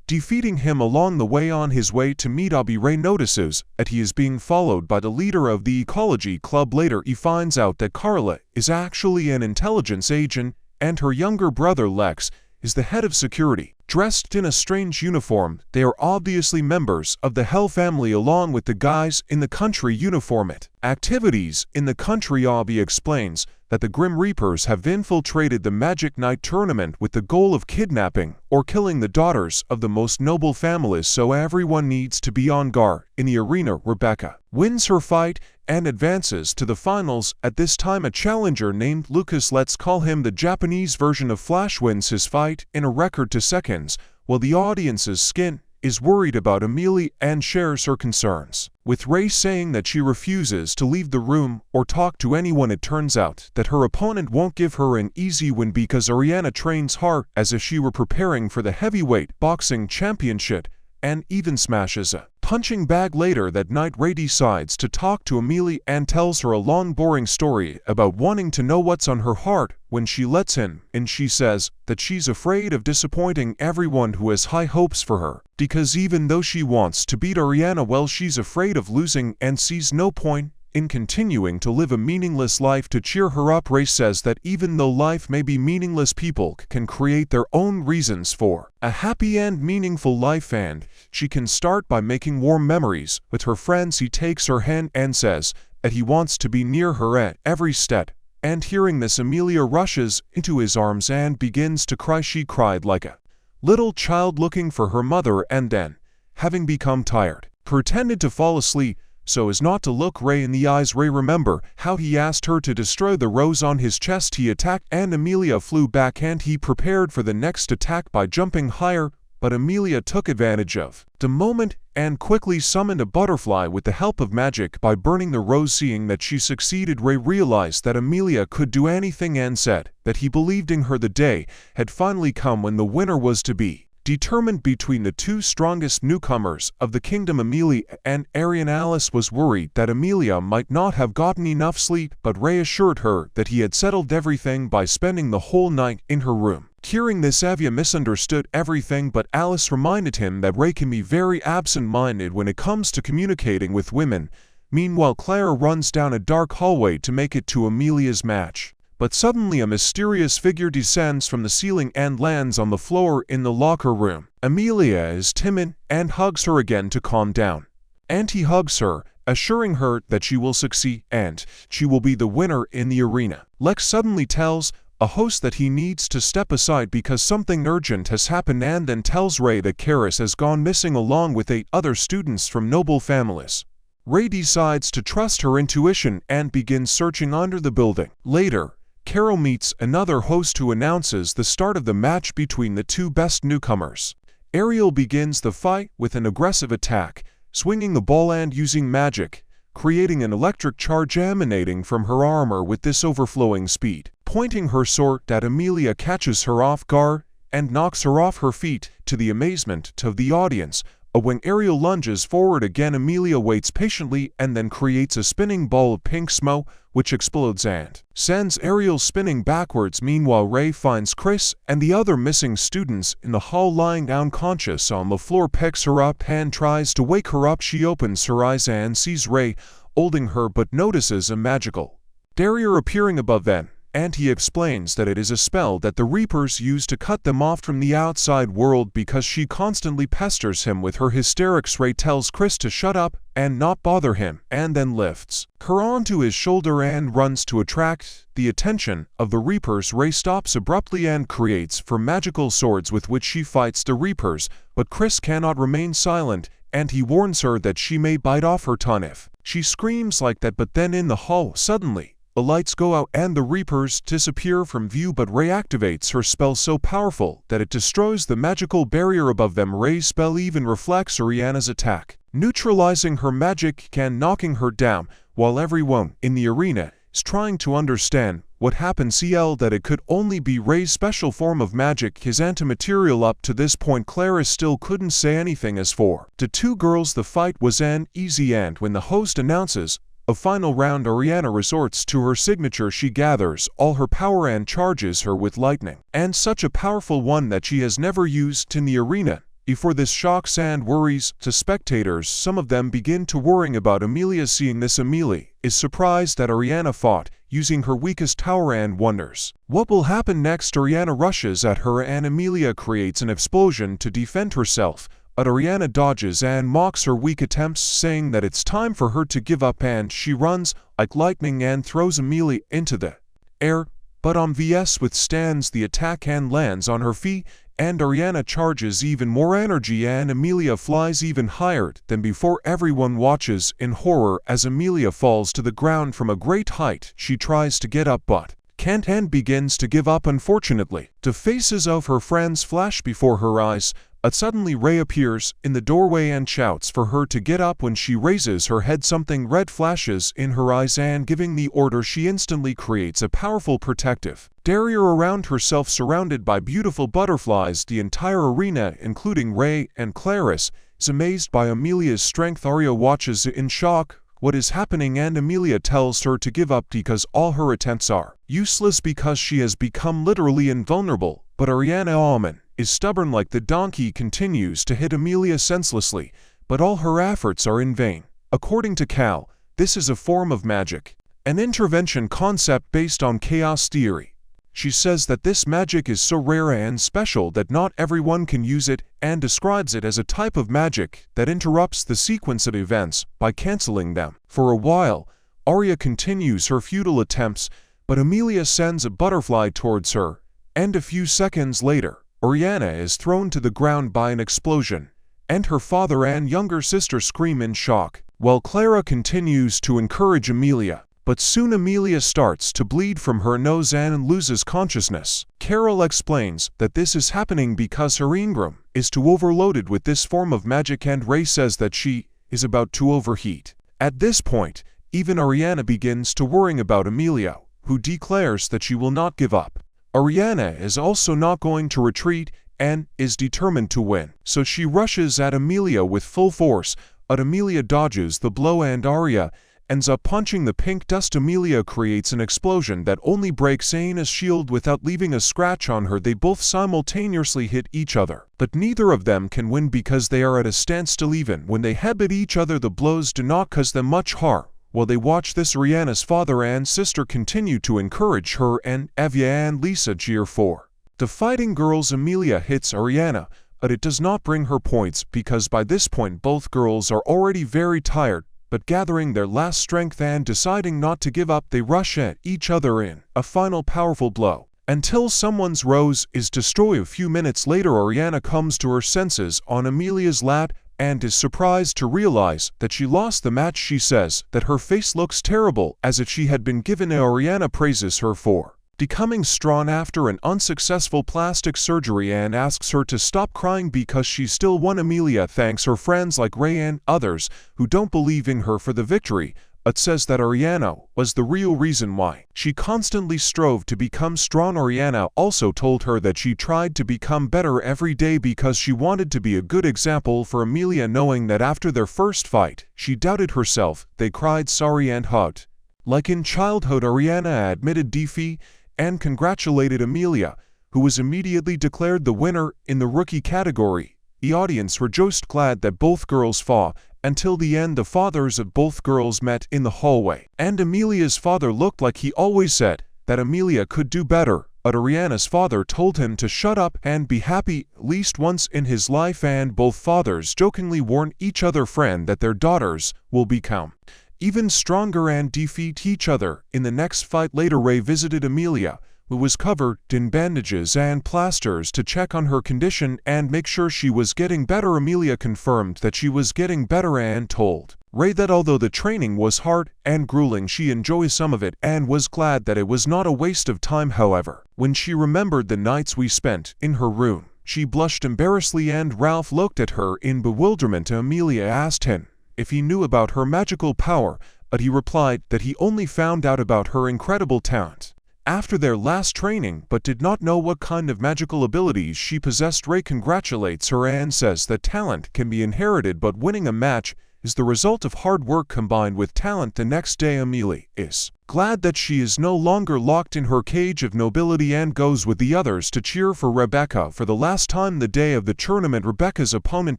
defeating him. Along the way, on his way to meet Abby, Ray notices that he is being followed by the leader of the Ecology Club. Later, he finds out that Carla is actually an intelligence agent, and her younger brother Lex is the head of security. Dressed in a strange uniform, they are obviously members of the Hell family, along with the guys in the country uniform. Activities in the country. Abby explains that the Grim Reapers have infiltrated the Magic Night tournament with the goal of kidnapping or killing the daughters of the most noble families, so everyone needs to be on guard. In the arena, Rebecca wins her fight and advances to the finals. At this time, a challenger named Lucas, let's call him the Japanese version of Flash, wins his fight in a record 2 seconds, while the audience's skin is worried about Amelia and shares her concerns with Ray, saying that she refuses to leave the room or talk to anyone. It turns out that her opponent won't give her an easy win because Oriana trains hard as if she were preparing for the heavyweight boxing championship and even smashes a punching bag. Later that night, Ray decides to talk to Amelia and tells her a long boring story about wanting to know what's on her heart. When she lets him in, she says that she's afraid of disappointing everyone who has high hopes for her, because even though she wants to beat Oriana, well, she's afraid of losing and sees no point in continuing to live a meaningless life. To cheer her up, Ray says that even though life may be meaningless, people can create their own reasons for a happy and meaningful life, and she can start by making warm memories with her friends. He takes her hand and says that he wants to be near her at every step, and hearing this, Amelia rushes into his arms and begins to cry. She cried like a little child looking for her mother, and then, having become tired, pretended to fall asleep so as not to look Ray in the eyes. Ray remember how he asked her to destroy the rose on his chest. He attacked and Amelia flew back, and he prepared for the next attack by jumping higher, but Amelia took advantage of the moment and quickly summoned a butterfly with the help of magic by burning the rose. Seeing that she succeeded, Ray realized that Amelia could do anything and said that he believed in her. The day had finally come when the winner was to be determined between the two strongest newcomers of the kingdom, Amelia and Arian. Alice was worried that Amelia might not have gotten enough sleep, but Ray assured her that he had settled everything by spending the whole night in her room. Hearing this, Avia misunderstood everything, but Alice reminded him that Ray can be very absent-minded when it comes to communicating with women. Meanwhile, Clara runs down a dark hallway to make it to Amelia's match. But suddenly a mysterious figure descends from the ceiling and lands on the floor in the locker room. Amelia is timid and hugs her again to calm down. And he hugs her, assuring her that she will succeed and she will be the winner in the arena. Lex suddenly tells a host that he needs to step aside because something urgent has happened, and then tells Ray that Karis has gone missing along with 8 other students from noble families. Ray decides to trust her intuition and begins searching under the building. Later, Carol meets another host who announces the start of the match between the two best newcomers. Ariel begins the fight with an aggressive attack, swinging the ball and using magic, creating an electric charge emanating from her armor with this overflowing speed. Pointing her sword at Amelia catches her off guard and knocks her off her feet, to the amazement of the audience. When Ariel lunges forward again, Amelia waits patiently and then creates a spinning ball of pink smoke, which explodes and sends Ariel spinning backwards. Meanwhile, Ray finds Chris and the other missing students in the hall lying unconscious on the floor, picks her up and tries to wake her up. She opens her eyes and sees Ray holding her but notices a magical barrier appearing above them, and he explains that it is a spell that the Reapers use to cut them off from the outside world because she constantly pesters him with her hysterics. Ray tells Chris to shut up and not bother him, and then lifts her onto his shoulder and runs to attract the attention of the Reapers. Ray stops abruptly and creates four magical swords with which she fights the Reapers, but Chris cannot remain silent, and he warns her that she may bite off her tongue if she screams like that. But then in the hall, suddenly, the lights go out and the Reapers disappear from view, but Ray activates her spell so powerful that it destroys the magical barrier above them. Ray's spell even reflects Ariana's attack, neutralizing her magic and knocking her down. While everyone in the arena is trying to understand what happened, CL that it could only be Ray's special form of magic, his antimaterial. Up to this point, Clara still couldn't say anything. As for the two girls, the fight was an easy end. When the host announces a final round, Ariana resorts to her signature. She gathers all her power and charges her with lightning, and such a powerful one that she has never used in the arena before. This shocks and worries to spectators. Some of them begin to worrying about Amelia. Seeing this, Amelia is surprised that Ariana fought using her weakest tower and wonders what will happen next. Ariana rushes at her and Amelia creates an explosion to defend herself, but Ariana dodges and mocks her weak attempts, saying that it's time for her to give up, and she runs like lightning and throws Amelia into the air, but VS withstands the attack and lands on her feet, and Ariana charges even more energy and Amelia flies even higher than before. Everyone watches in horror as Amelia falls to the ground from a great height. She tries to get up but can't and begins to give up. Unfortunately, the faces of her friends flash before her eyes, but suddenly Ray appears in the doorway and shouts for her to get up. When she raises her head, something red flashes in her eyes, and giving the order, she instantly creates a powerful protective barrier around herself, surrounded by beautiful butterflies. The entire arena, including Ray and Clarice, is amazed by Amelia's strength. Arya watches in shock what is happening, and Amelia tells her to give up because all her attempts are useless because she has become literally invulnerable. But Ariana is stubborn like the donkey, continues to hit Amelia senselessly, but all her efforts are in vain. According to Cal, this is a form of magic, an intervention concept based on chaos theory. She says that this magic is so rare and special that not everyone can use it, and describes it as a type of magic that interrupts the sequence of events by canceling them. For a while, Arya continues her futile attempts, but Amelia sends a butterfly towards her, and a few seconds later, Ariana is thrown to the ground by an explosion, and her father and younger sister scream in shock, while Clara continues to encourage Amelia. But soon Amelia starts to bleed from her nose and loses consciousness. Carol explains that this is happening because her Ingram is too overloaded with this form of magic, and Ray says that she is about to overheat. At this point, even Ariana begins to worry about Amelia, who declares that she will not give up. Ariana is also not going to retreat and is determined to win, so she rushes at Amelia with full force, but Amelia dodges the blow and Arya ends up punching the pink dust. Amelia creates an explosion that only breaks Ana's shield without leaving a scratch on her. They both simultaneously hit each other, but neither of them can win because they are at a standstill. Even when they headbutt each other, the blows do not cause them much harm. While they watch this, Ariana's father and sister continue to encourage her, and Evia and Lisa cheer for the fighting girls. Amelia hits Ariana, but it does not bring her points because by this point both girls are already very tired. But gathering their last strength and deciding not to give up, they rush at each other in a final powerful blow, until someone's rose is destroyed. A few minutes later, Ariana comes to her senses on Amelia's lap, and is surprised to realize that she lost the match. She says that her face looks terrible as if she had been given a. Oriana praises her for becoming strong after an unsuccessful plastic surgery and asks her to stop crying because she still won. Amelia thanks her friends like Ray and others who don't believe in her for the victory, but says that Oriana was the real reason why she constantly strove to become strong. Oriana also told her that she tried to become better every day because she wanted to be a good example for Amelia. Knowing that after their first fight, she doubted herself, they cried sorry and hugged. Like in childhood, Oriana admitted defeat and congratulated Amelia, who was immediately declared the winner in the rookie category. The audience rejoiced, glad that both girls fought. Until the end, the fathers of both girls met in the hallway, and Amelia's father looked like he always said that Amelia could do better, but Oriana's father told him to shut up and be happy at least once in his life, and both fathers jokingly warned each other friend that their daughters will become even stronger and defeat each other in the next fight. Later, Ray visited Amelia, who was covered in bandages and plasters, to check on her condition and make sure she was getting better. Amelia confirmed that she was getting better and told Ray that although the training was hard and grueling, she enjoyed some of it and was glad that it was not a waste of time. However, when she remembered the nights we spent in her room, she blushed embarrassedly, and Ralph looked at her in bewilderment. Amelia asked him if he knew about her magical power, but he replied that he only found out about her incredible talent after their last training, but did not know what kind of magical abilities she possessed. Ray congratulates her and says that talent can be inherited, but winning a match is the result of hard work combined with talent. The next day, Amelia is glad that she is no longer locked in her cage of nobility and goes with the others to cheer for Rebecca for the last time. The day of the tournament, Rebecca's opponent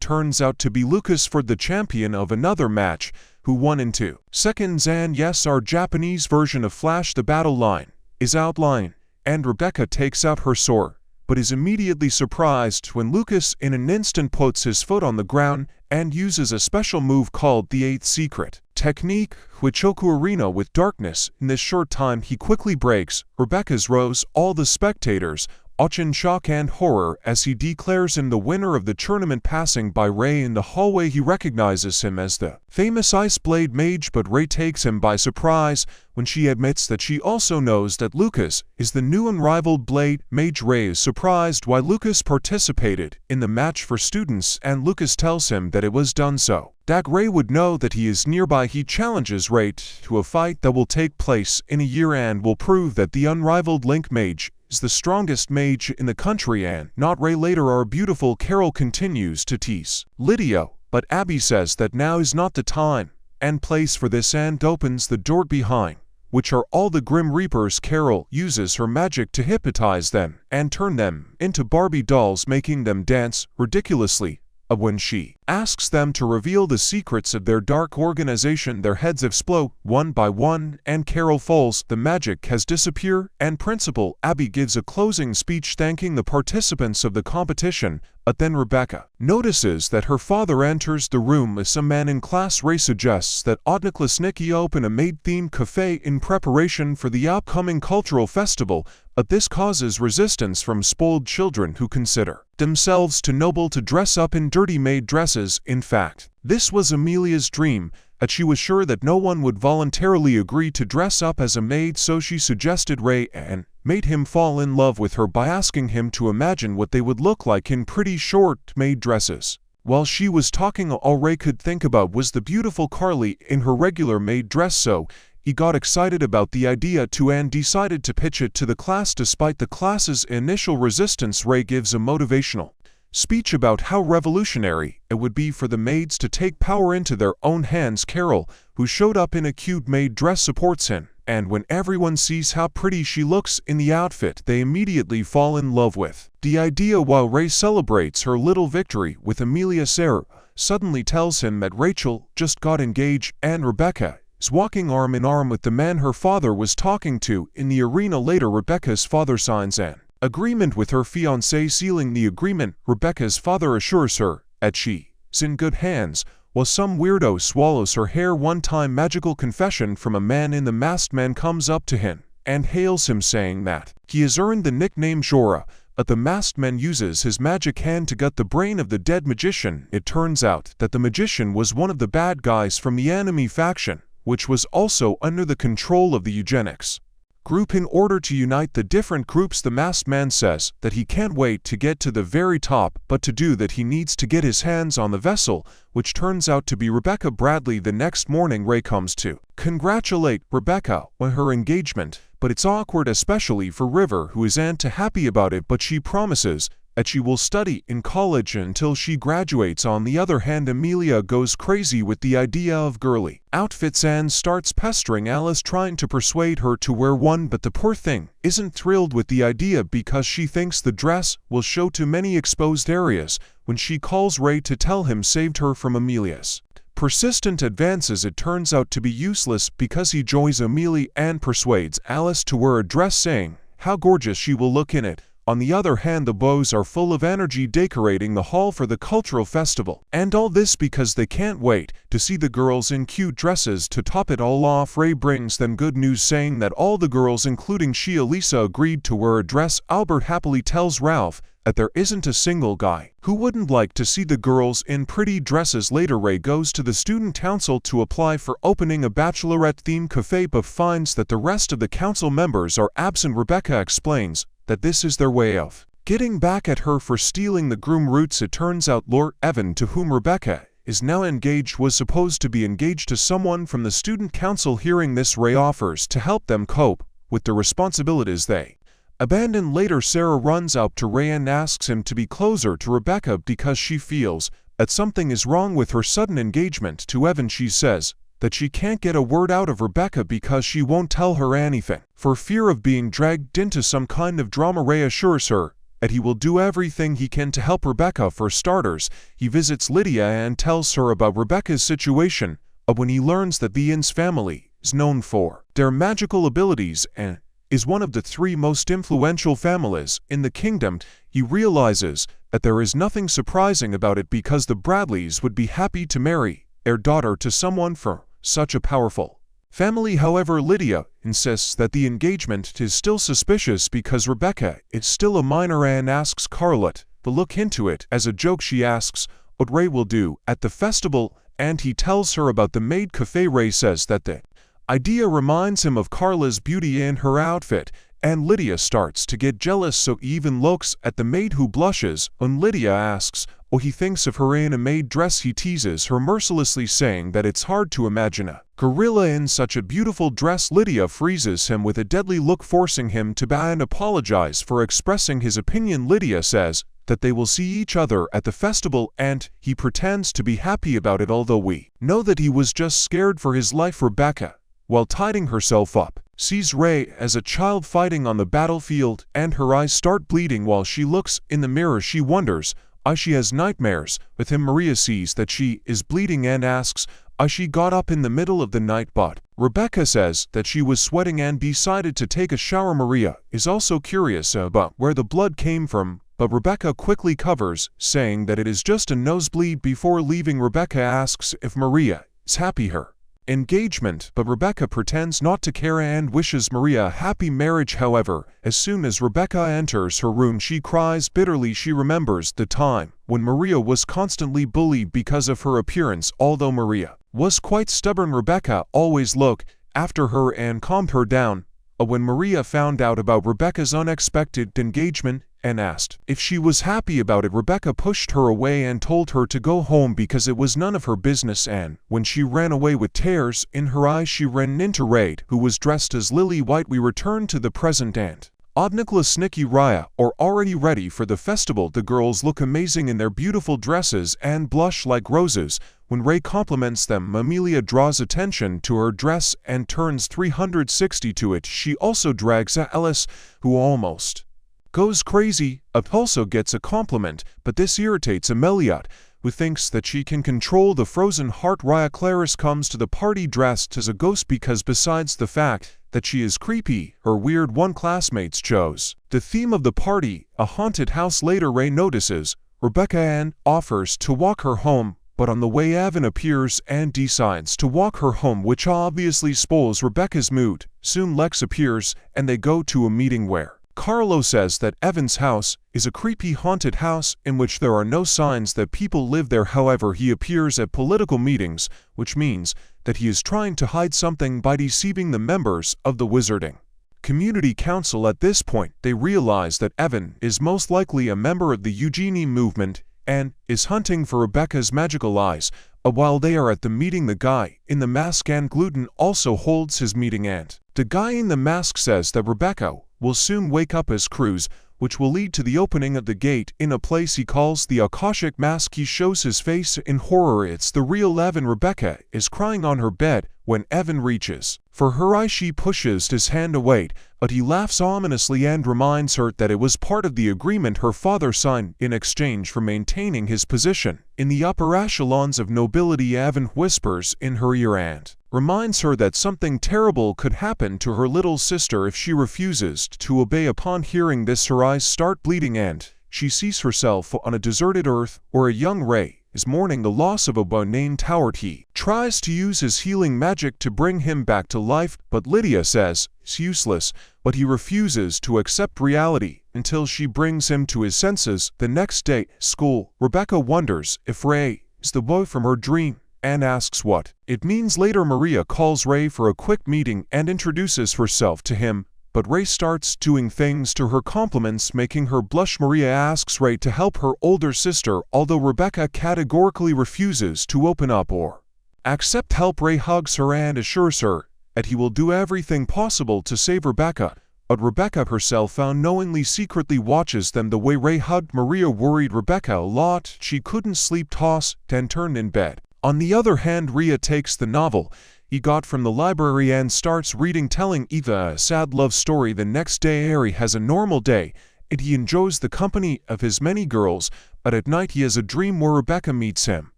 turns out to be Lucas Ford, the champion of another match, who won in 2 seconds. And yes, our Japanese version of Flash. The battle line is outlined, and Rebecca takes out her sword, but is immediately surprised when Lucas in an instant puts his foot on the ground and uses a special move called the 8th secret technique, which Arena with darkness. In this short time, he quickly breaks Rebecca's rose. All the spectators watch in shock and horror as he declares him the winner of the tournament. Passing by Ray in the hallway, he recognizes him as the famous Ice Blade Mage, but Ray takes him by surprise when she admits that she also knows that Lucas is the new unrivaled Blade Mage. Ray is surprised why Lucas participated in the match for students, and Lucas tells him that it was done so that Ray would know that he is nearby. He challenges Ray to a fight that will take place in a year and will prove that the unrivaled Link Mage is the strongest mage in the country and not Ray. Later, our beautiful Carol continues to tease Lydia, but Abby says that now is not the time and place for this and opens the door behind, which are all the Grim Reapers. Carol uses her magic to hypnotize them and turn them into Barbie dolls, making them dance ridiculously. When she asks them to reveal the secrets of their dark organization, their heads explode one by one and Carol falls. The magic has disappeared, and Principal Abby gives a closing speech thanking the participants of the competition, but then Rebecca notices that her father enters the room as some man in class. Ray suggests that Nicholas Nicky open a maid-themed cafe in preparation for the upcoming cultural festival, but this causes resistance from spoiled children who consider themselves too noble to dress up in dirty maid dresses. In fact, this was Amelia's dream, but she was sure that no one would voluntarily agree to dress up as a maid, so she suggested Ray and made him fall in love with her by asking him to imagine what they would look like in pretty short maid dresses. While she was talking, all Ray could think about was the beautiful Carly in her regular maid dress, so he got excited about the idea too and decided to pitch it to the class. Despite the class's initial resistance, Ray gives a motivational speech about how revolutionary it would be for the maids to take power into their own hands. Carol, who showed up in a cute maid dress, supports him, and when everyone sees how pretty she looks in the outfit, they immediately fall in love with the idea. While Ray celebrates her little victory with Amelia, Sarah suddenly tells him that Rachel just got engaged and Rebecca is walking arm in arm with the man her father was talking to in the arena. Later, Rebecca's father signs an agreement with her fiancé. Sealing the agreement, Rebecca's father assures her that she is in good hands, while some weirdo swallows her hair. One time, magical confession from a man in the Masked Man comes up to him and hails him, saying that he has earned the nickname Jorah, but the masked man uses his magic hand to gut the brain of the dead magician. It turns out that the magician was one of the bad guys from the enemy faction, which was also under the control of the eugenics group. In order to unite the different groups, the masked man says that he can't wait to get to the very top, but to do that he needs to get his hands on the vessel, which turns out to be Rebecca Bradley. The next morning, Ray comes to congratulate Rebecca on her engagement, but it's awkward, especially for River, who isn't too happy about it, but she promises that she will study in college until she graduates. On the other hand, Amelia goes crazy with the idea of girly outfits and starts pestering Alice, trying to persuade her to wear one, but the poor thing isn't thrilled with the idea because she thinks the dress will show too many exposed areas. When she calls Ray to tell him saved her from Amelia's persistent advances, it turns out to be useless because he joins Amelia and persuades Alice to wear a dress, saying how gorgeous she will look in it. On the other hand, the boys are full of energy decorating the hall for the cultural festival, and all this because they can't wait to see the girls in cute dresses. To top it all off, Ray brings them good news, saying that all the girls, including Lisa, agreed to wear a dress. Albert happily tells Ralph that there isn't a single guy who wouldn't like to see the girls in pretty dresses. Later, Ray goes to the student council to apply for opening a bachelorette-themed cafe, but finds that the rest of the council members are absent. Rebecca explains that this is their way of getting back at her for stealing the groom roots. It turns out Lord Evan, to whom Rebecca is now engaged, was supposed to be engaged to someone from the student council. Hearing this, Ray offers to help them cope with the responsibilities they abandoned. Later, Sarah runs up to Ray and asks him to be closer to Rebecca because she feels that something is wrong with her sudden engagement to Evan. She says that she can't get a word out of Rebecca because she won't tell her anything for fear of being dragged into some kind of drama. Ray assures her that he will do everything he can to help Rebecca. For starters, he visits Lydia and tells her about Rebecca's situation. When he learns that the Innes family is known for their magical abilities and is one of the 3 most influential families in the kingdom, he realizes that there is nothing surprising about it because the Bradleys would be happy to marry their daughter to someone from such a powerful family. However, Lydia insists that the engagement is still suspicious because Rebecca is still a minor and asks Carlotte to look into it. As a joke, she asks what Ray will do at the festival, and he tells her about the maid cafe. Ray says that the idea reminds him of Carla's beauty in her outfit, and Lydia starts to get jealous, so he even looks at the maid, who blushes when Lydia asks what he thinks of her in a maid dress. He teases her mercilessly, saying that it's hard to imagine a gorilla in such a beautiful dress. Lydia freezes him with a deadly look, forcing him to bow and apologize for expressing his opinion. Lydia says that they will see each other at the festival, and he pretends to be happy about it, although we know that he was just scared for his life. Rebecca, while tidying herself up, sees Ray as a child fighting on the battlefield, and her eyes start bleeding while she looks in the mirror. She wonders why she has nightmares with him. Maria sees that she is bleeding and asks why she got up in the middle of the night, but Rebecca says that she was sweating and decided to take a shower. Maria is also curious about where the blood came from, but Rebecca quickly covers, saying that it is just a nosebleed. Before leaving, Rebecca asks if Maria is happy her engagement, but Rebecca pretends not to care and wishes Maria a happy marriage. However, as soon as Rebecca enters her room, she cries bitterly. She remembers the time when Maria was constantly bullied because of her appearance. Although Maria was quite stubborn, Rebecca always looked after her and calmed her down. When Maria found out about Rebecca's unexpected engagement and asked if she was happy about it, Rebecca pushed her away and told her to go home because it was none of her business. And when she ran away with tears in her eyes, she ran into Ray, who was dressed as Lily White. We return to the present, and Odd Nicholas, Nikki, Raya are already ready for the festival. The girls look amazing in their beautiful dresses and blush like roses. When Ray compliments them, Amelia draws attention to her dress and turns 360 to it. She also drags Alice, who almost goes crazy. Also gets a compliment, but this irritates Amelia, who thinks that she can control the frozen heart. Raya Clarice comes to the party dressed as a ghost because, besides the fact that she is creepy, her weird classmates chose the theme of the party, a haunted house. Later, Ray notices Rebecca and offers to walk her home, but on the way Evan appears and decides to walk her home, which obviously spoils Rebecca's mood. Soon Lex appears, and they go to a meeting where Carlo says that Evan's house is a creepy haunted house in which there are no signs that people live there. However, he appears at political meetings, which means that he is trying to hide something by deceiving the members of the Wizarding Community Council. At this point, they realize that Evan is most likely a member of the Eugenie movement and is hunting for Rebecca's magical eyes. While they are at the meeting, the guy in the mask and gluten also holds his meeting, and the guy in the mask says that Rebecca will soon wake up as Cruz, which will lead to the opening of the gate in a place he calls the Akashic Mask. He shows his face in horror. It's the real Evan. Rebecca is crying on her bed when Evan reaches for her eye. She pushes his hand away, but he laughs ominously and reminds her that it was part of the agreement her father signed in exchange for maintaining his position in the upper echelons of nobility. Evan whispers in her ear and reminds her that something terrible could happen to her little sister if she refuses to obey. Upon hearing this, her eyes start bleeding and she sees herself on a deserted earth where a young Ray is mourning the loss of a boy named Howard. He tries to use his healing magic to bring him back to life, but Lydia says it's useless, but he refuses to accept reality until she brings him to his senses. The next day at school, Rebecca wonders if Ray is the boy from her dream and asks what it means. Later, Maria calls Ray for a quick meeting and introduces herself to him, but Ray starts doing things to her compliments, making her blush. Maria asks Ray to help her older sister, although Rebecca categorically refuses to open up or accept help. Ray hugs her and assures her that he will do everything possible to save Rebecca, but Rebecca herself unknowingly secretly watches them. The way Ray hugged Maria worried Rebecca a lot. She couldn't sleep, tossed and turned in bed. On the other hand, Rhea takes the novel he got from the library and starts reading, telling Eva a sad love story. The next day, Harry has a normal day, and he enjoys the company of his many girls, but at night he has a dream where Rebecca meets him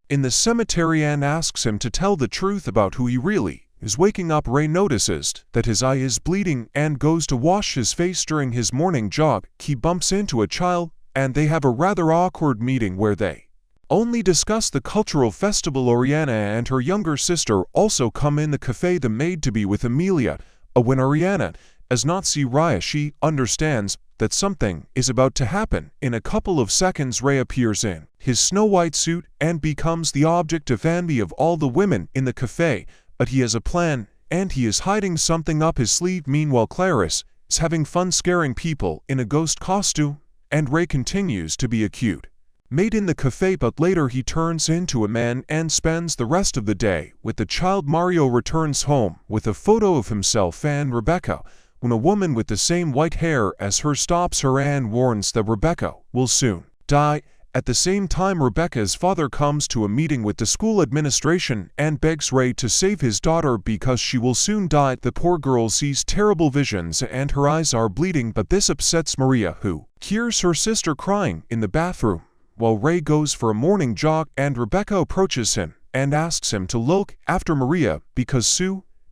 in the cemetery and asks him to tell the truth about who he really is. Waking up, Ray notices that his eye is bleeding and goes to wash his face. During his morning jog, he bumps into a child, and they have a rather awkward meeting where they only discuss the cultural festival. Oriana and her younger sister also come in the cafe, the maid-to-be with Amelia. When Oriana does not see Raya, she understands that something is about to happen. In a couple of seconds, Ray appears in his snow-white suit and becomes the object of envy of all the women in the cafe, but he has a plan, and he is hiding something up his sleeve. Meanwhile, Clarice is having fun scaring people in a ghost costume, and Ray continues to be a cute maid in the cafe, but later he turns into a man and spends the rest of the day with the child. Mario returns home with a photo of himself and Rebecca when a woman with the same white hair as her stops her and warns that Rebecca will soon die. At the same time, Rebecca's father comes to a meeting with the school administration and begs Ray to save his daughter because she will soon die. The poor girl sees terrible visions and her eyes are bleeding, but this upsets Maria, who hears her sister crying in the bathroom while Ray goes for a morning jog, and Rebecca approaches him and asks him to look after Maria because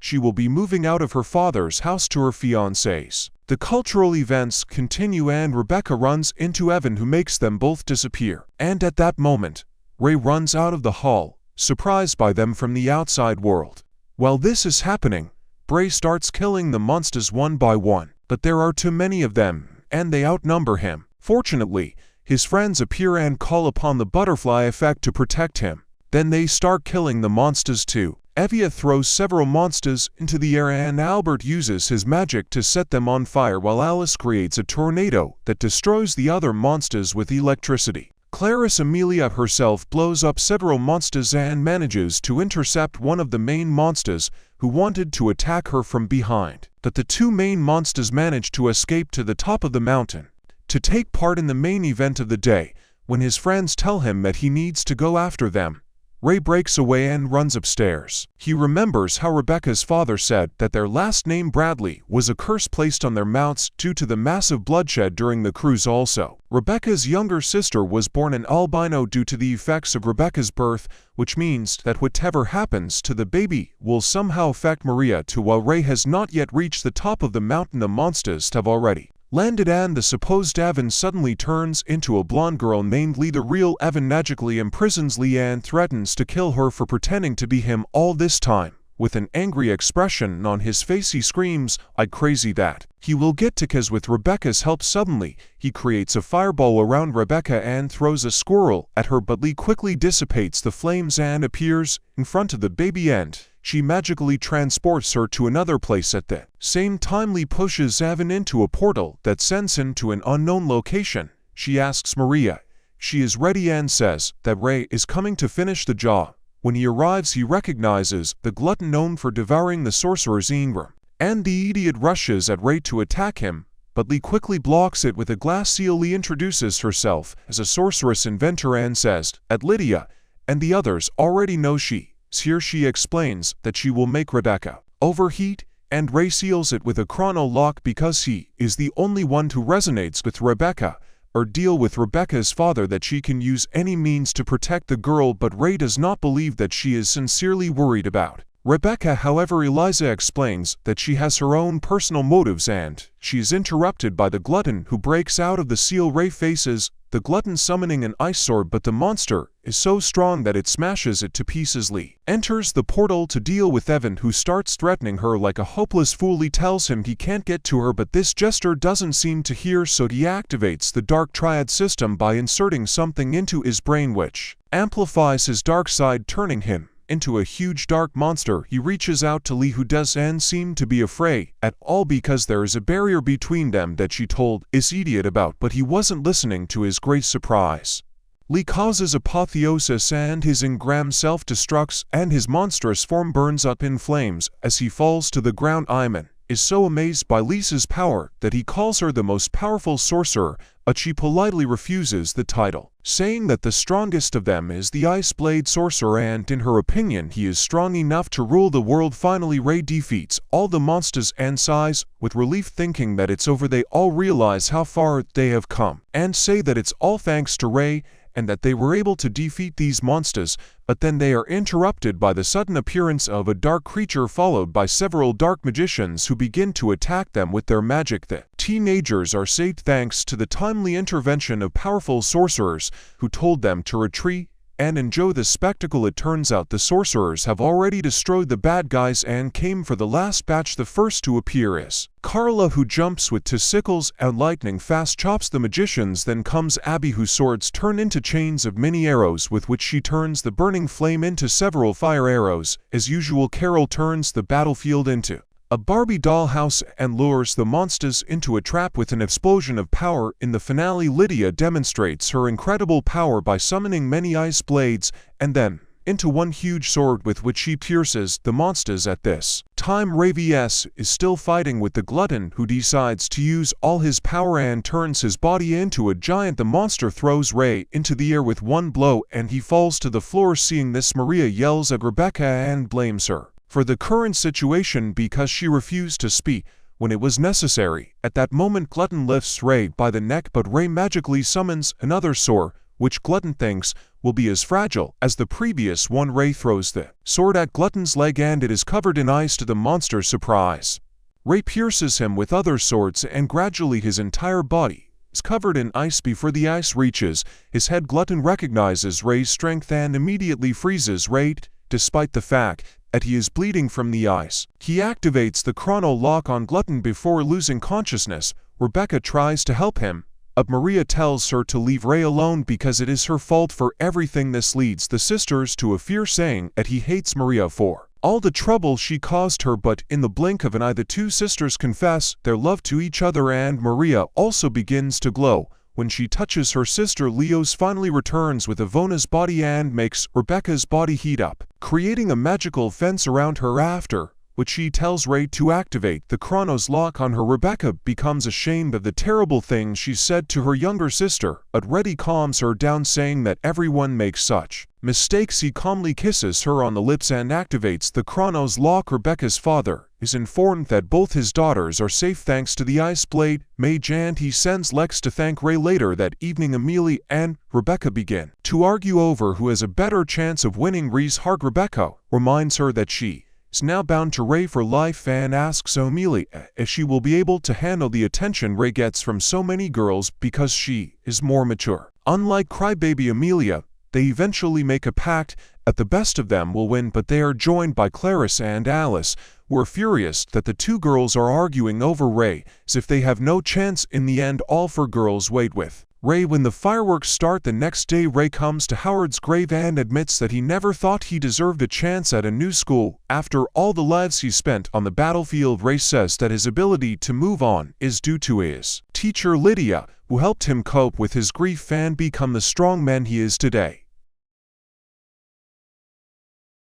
she will be moving out of her father's house to her fiancé's. The cultural events continue and Rebecca runs into Evan, who makes them both disappear. And at that moment, Ray runs out of the hall, surprised by them from the outside world. While this is happening, Bray starts killing the monsters one by one, but there are too many of them, and they outnumber him. Fortunately, his friends appear and call upon the butterfly effect to protect him. Then they start killing the monsters too. Evia throws several monsters into the air and Albert uses his magic to set them on fire, while Alice creates a tornado that destroys the other monsters with electricity. Clarice Amelia herself blows up several monsters and manages to intercept one of the main monsters who wanted to attack her from behind. But the two main monsters manage to escape to the top of the mountain to take part in the main event of the day. When his friends tell him that he needs to go after them, Ray breaks away and runs upstairs. He remembers how Rebecca's father said that their last name Bradley was a curse placed on their mouths due to the massive bloodshed during the cruise. Also, Rebecca's younger sister was born an albino due to the effects of Rebecca's birth, which means that whatever happens to the baby will somehow affect Maria too. While Ray has not yet reached the top of the mountain, the monsters have already landed and the supposed Evan suddenly turns into a blonde girl named Lee. The real Evan magically imprisons Lee and threatens to kill her for pretending to be him. All this time, With an angry expression on his face he screams, "I crazy that." He will get to Kaz with Rebecca's help. Suddenly, he creates a fireball around Rebecca and throws a squirrel at her, but Lee quickly dissipates the flames and appears in front of the baby, and she magically transports her to another place. At the same time, Lee pushes Evan into a portal that sends him to an unknown location. She asks Maria. She is ready and says that Ray is coming to finish the job. When he arrives, he recognizes the glutton known for devouring the sorcerer's Ingram, and the idiot rushes at Ray to attack him, but Lee quickly blocks it with a glass seal. Lee introduces herself as a sorceress inventor and says that Lydia and the others already know she is here. She explains that she will make Rebecca overheat, and Ray seals it with a chrono lock because he is the only one who resonates with Rebecca, or deal with Rebecca's father that she can use any means to protect the girl, but Ray does not believe that she is sincerely worried about Rebecca. However, Eliza explains that she has her own personal motives, and she is interrupted by the glutton who breaks out of the seal. Ray faces the glutton summoning an ice sword, but the monster is so strong that it smashes it to pieces. Lee enters the portal to deal with Evan, who starts threatening her like a hopeless fool. Lee tells him he can't get to her, but this jester doesn't seem to hear, so he activates the Dark Triad system by inserting something into his brain which amplifies his dark side, turning him into a huge dark monster. He reaches out to Lee, who doesn't seem to be afraid at all because there is a barrier between them that she told this idiot about, but he wasn't listening. To his great surprise, Lee causes apotheosis and his engram self-destructs, and his monstrous form burns up in flames as he falls to the ground. Iman is so amazed by Lisa's power that he calls her the most powerful sorcerer, but she politely refuses the title, saying that the strongest of them is the Ice Blade Sorcerer, and in her opinion he is strong enough to rule the world. Finally, Ray defeats all the monsters and sighs with relief, thinking that it's over. They all realize how far they have come and say that it's all thanks to Ray and that they were able to defeat these monsters, but then they are interrupted by the sudden appearance of a dark creature followed by several dark magicians who begin to attack them with their magic. The teenagers are saved thanks to the timely intervention of powerful sorcerers who told them to retreat and enjoy the spectacle. It turns out the sorcerers have already destroyed the bad guys and came for the last batch. The first to appear is Carla, who jumps with two sickles and lightning fast chops the magicians. Then comes Abby, whose swords turn into chains of mini arrows with which she turns the burning flame into several fire arrows. As usual, Carol turns the battlefield into a Barbie dollhouse and lures the monsters into a trap with an explosion of power. In the finale, Lydia demonstrates her incredible power by summoning many ice blades and then into one huge sword with which she pierces the monsters. At this time, Ray vs. is still fighting with the glutton, who decides to use all his power and turns his body into a giant. The monster throws Ray into the air with one blow and he falls to the floor. Seeing this, Maria yells at Rebecca and blames her for the current situation because she refused to speak when it was necessary. At that moment, Glutton lifts Ray by the neck, but Ray magically summons another sword, which Glutton thinks will be as fragile as the previous one. Ray throws the sword at Glutton's leg and it is covered in ice. To the monster's surprise, Ray pierces him with other swords and gradually his entire body is covered in ice. Before the ice reaches his head, Glutton recognizes Ray's strength and immediately freezes Ray, despite the fact that he is bleeding from the ice. He activates the chrono lock on Glutton before losing consciousness. Rebecca tries to help him, but Maria tells her to leave Ray alone because it is her fault for everything. This leads the sisters to a fear, saying that he hates Maria for all the trouble she caused her, but in the blink of an eye the two sisters confess their love to each other, and Maria also begins to glow when she touches her sister. Leos finally returns with Ivona's body and makes Rebecca's body heat up, creating a magical fence around her, after which she tells Ray to activate the Chronos lock on her. Rebecca becomes ashamed of the terrible things she said to her younger sister, but Reddy calms her down, saying that everyone makes such mistakes. He calmly kisses her on the lips and activates the Chronos lock. Rebecca's father is informed that both his daughters are safe thanks to the Ice Blade Mage, and he sends Lex to thank Ray. Later that evening, Amelie and Rebecca begin to argue over who has a better chance of winning Ray's heart. Rebecca reminds her that she is now bound to Ray for life and asks Amelie if she will be able to handle the attention Ray gets from so many girls because she is more mature. Unlike crybaby Amelia, they eventually make a pact at the best of them will win, but they are joined by Clarissa and Alice, who are furious that the two girls are arguing over Ray, as if they have no chance in the end. All four girls wait with Ray. When the fireworks start the next day, Ray comes to Howard's grave and admits that he never thought he deserved a chance at a new school. After all the lives he spent on the battlefield, Ray says that his ability to move on is due to his teacher Lydia, who helped him cope with his grief and become the strong man he is today.